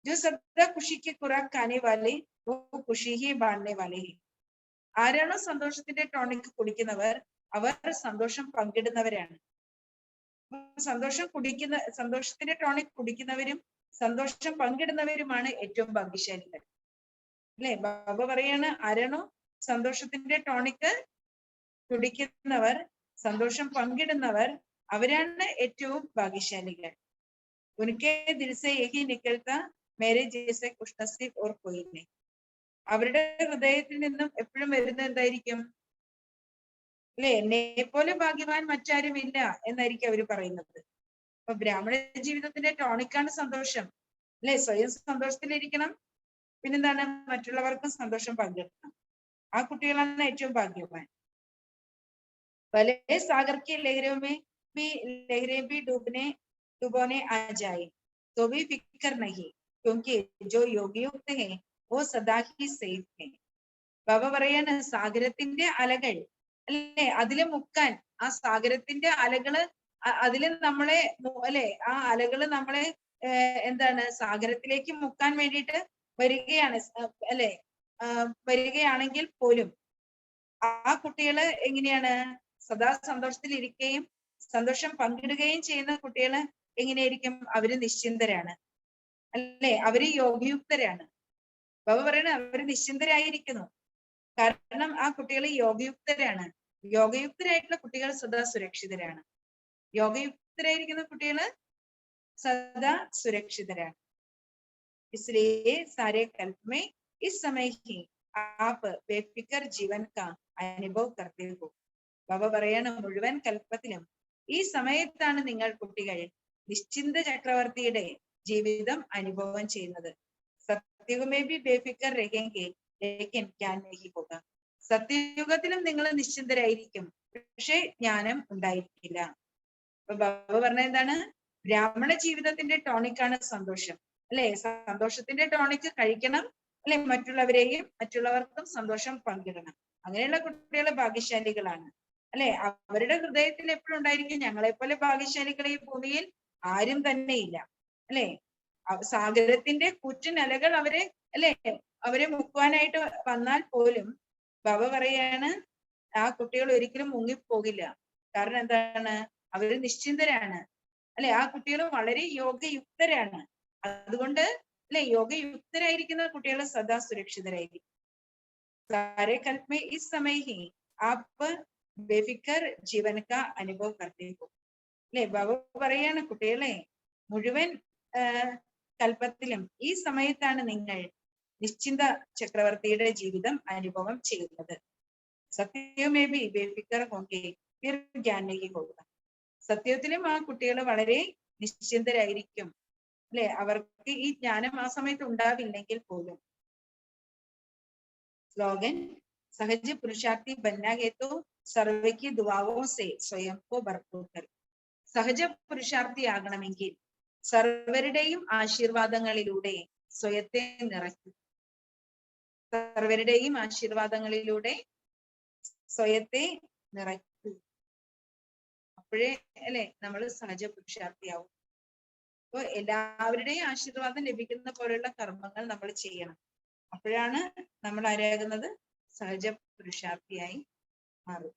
जो सदा खुशी की खुराक खाने वाले वो खुशी ही बांटने वाले हैं, ആരാണോ സന്തോഷത്തിന്റെ ടോണിക്ക് കുടിക്കുന്നവർ അവർ സന്തോഷം പങ്കിടുന്നവരാണ്. സന്തോഷത്തിന്റെ ടോണിക് കുടിക്കുന്നവരും സന്തോഷം പങ്കിടുന്നവരുമാണ് ഏറ്റവും ഭാഗ്യശാലികൾ അല്ലെ. ബാബ പറയാണ്, ആരാണോ സന്തോഷത്തിന്റെ ടോണിക്ക് കുടിക്കുന്നവർ, സന്തോഷം പങ്കിടുന്നവർ, അവരാണ് ഏറ്റവും ഭാഗ്യശാലികൾ. ഉനക്കെ ദിൽ സേ യഹി നിക്കൽത്ത മേരെ ജൈസെ ഖുഷ്നസീബ് ഓർ കോയി നഹീ, അവരുടെ ഹൃദയത്തിൽ നിന്നും എപ്പോഴും വരുന്ന എന്തായിരിക്കും അല്ലെ, എന്നെ പോലെ ഭാഗ്യവാൻ മറ്റാരും ഇല്ല എന്നായിരിക്കും അവര് പറയുന്നത്. അപ്പൊ ബ്രാഹ്മണ ജീവിതത്തിന്റെ ടോണിക്കാണ് സന്തോഷം അല്ലെ. സ്വയം സന്തോഷത്തിലിരിക്കണം, പിന്നെന്താണ്, മറ്റുള്ളവർക്കും സന്തോഷം പങ്കിടണം. ആ കുട്ടികളാണ് ഏറ്റവും ഭാഗ്യവാൻ. भले सागर की लहरों में भी लहरें भी डूबने आ जाए तो भी फिक्र नहीं, क्योंकि जो योगी युक्त है वो सदा ही सेफ है. ബാബ പറയാണ്, സാഗരത്തിന്റെ അലകൾ അല്ലെ, അതില് മുക്കാൻ, ആ സാഗരത്തിന്റെ അലകള് അതില് നമ്മളെ അല്ലെ, ആ അലകള് നമ്മളെ എന്താണ് സാഗരത്തിലേക്ക് മുക്കാൻ വേണ്ടിയിട്ട് വരികയാണ് അല്ലെ, വരികയാണെങ്കിൽ പോലും ആ കുട്ടികള് എങ്ങനെയാണ് സദാ സന്തോഷത്തിൽ ഇരിക്കുകയും സന്തോഷം പങ്കിടുകയും ചെയ്യുന്ന കുട്ടികൾ എങ്ങനെയായിരിക്കും? അവര് നിശ്ചിന്തരാണ്, അല്ലെ? അവര് യോഗയുക്തരാണ്. ബാബ പറയണ അവര് നിശ്ചിന്തരായിരിക്കുന്നു. കാരണം ആ കുട്ടികൾ യോഗയുക്തരാണ്. യോഗയുക്തരായിട്ടുള്ള കുട്ടികൾ സദാ സുരക്ഷിതരാണ്. യോഗയുക്തരായിരിക്കുന്ന കുട്ടികള് സദാ സുരക്ഷിതരാണ്. इसलिए सारे कल्प में इस समय ही आप बेफिक्र जीवन का അനുഭവം करते हो. ബാബ പറയാണ് മുഴുവൻ കൽപ്പത്തിലും ഈ സമയത്താണ് നിങ്ങൾ കുട്ടികൾ നിശ്ചിന്ത ചക്രവർത്തിയുടെ ജീവിതം അനുഭവം ചെയ്യുന്നത്. സത്യയുഗമേ ബി ബേഫിക്കർ രഹേംഗെ ലേക്കിൻ ജ്ഞാൻ നഹീ ഹോഗാ. സത്യയുഗത്തിലും നിങ്ങൾ നിശ്ചിന്തരായിരിക്കും, പക്ഷെ ജ്ഞാനം ഉണ്ടായിരിക്കില്ല. അപ്പൊ ബാബ പറഞ്ഞ എന്താണ്? ബ്രാഹ്മണ ജീവിതത്തിന്റെ ടോണിക്കാണ് സന്തോഷം, അല്ലെ? സന്തോഷത്തിന്റെ ടോണിക്ക് കഴിക്കണം, അല്ലെ? മറ്റുള്ളവർക്കും സന്തോഷം പങ്കിടണം. അങ്ങനെയുള്ള കുട്ടികൾ ഭാഗ്യശാലികളാണ്, അല്ലെ? അവരുടെ ഹൃദയത്തിൽ എപ്പോഴും ഉണ്ടായിരിക്കും ഞങ്ങളെപ്പോലെ ഭാഗ്യശാലികളെ ഈ ഭൂമിയിൽ ആരും തന്നെ ഇല്ല, അല്ലെ? സാഗരത്തിന്റെ കൂറ്റനലകൾ അവരെ മുക്കുവാനായിട്ട് വന്നാൽ പോലും ബാബ പറയാണ് ആ കുട്ടികൾ ഒരിക്കലും മുങ്ങിപ്പോകില്ല. കാരണം എന്താണ്? അവര് നിശ്ചിന്തരാണ്, അല്ലെ? ആ കുട്ടികൾ വളരെ യോഗയുക്തരാണ്. അതുകൊണ്ട് അല്ലെ, യോഗയുക്തരായിരിക്കുന്ന കുട്ടികൾ സദാ സുരക്ഷിതരായിരിക്കും. സാരേ കൽപ് മേ ഇസ് സമയ ഹി ആപ്പ് ബേഫിക്കർ ജീവൻ കാ അനുഭവം करते हो. അല്ലെ? ബാബ പറയാണ് കുട്ടികളെ മുഴുവൻ കൽപ്പത്തിലും ഈ സമയത്താണ് നിങ്ങൾ നിശ്ചിന്ത ചക്രവർത്തിയുടെ ജീവിതം അനുഭവം ചെയ്യുന്നത്. സത്യമേ ബി ബേഫിക്കർ ഹോങ്കെ ഫിർ ജ്ഞാൻ നഹീ ഹോഗാ. സത്യത്തിലും ആ കുട്ടികൾ വളരെ നിശ്ചിന്തരായിരിക്കും, അല്ലെ? അവർക്ക് ഈ ജ്ഞാനം ആ സമയത്ത് ഉണ്ടാവില്ലെങ്കിൽ പോലും. സ്ലോഗൻ सहज पुरुषार्थी बनना है तो सर्व की दुआओं से स्वयं को भरपूर कर. സഹജ പുരുഷാർത്ഥിയാകണമെങ്കിൽ സർവരുടെയും ആശീർവാദങ്ങളിലൂടെ സ്വയത്തെ നിറയ്ക്കും. സർവരുടെയും ആശീർവാദങ്ങളിലൂടെ സ്വയത്തെ നിറയ്ക്കൂ. അപ്പോഴേ അല്ലെ നമ്മൾ സഹജ പുരുഷാർത്ഥിയാവും. അപ്പൊ എല്ലാവരുടെയും ആശീർവാദം ലഭിക്കുന്ന പോലെയുള്ള കർമ്മങ്ങൾ നമ്മൾ ചെയ്യണം. അപ്പോഴാണ് നമ്മൾ ആരാകുന്നത്? സഹജ പുരുഷാർത്ഥിയായി മാറും.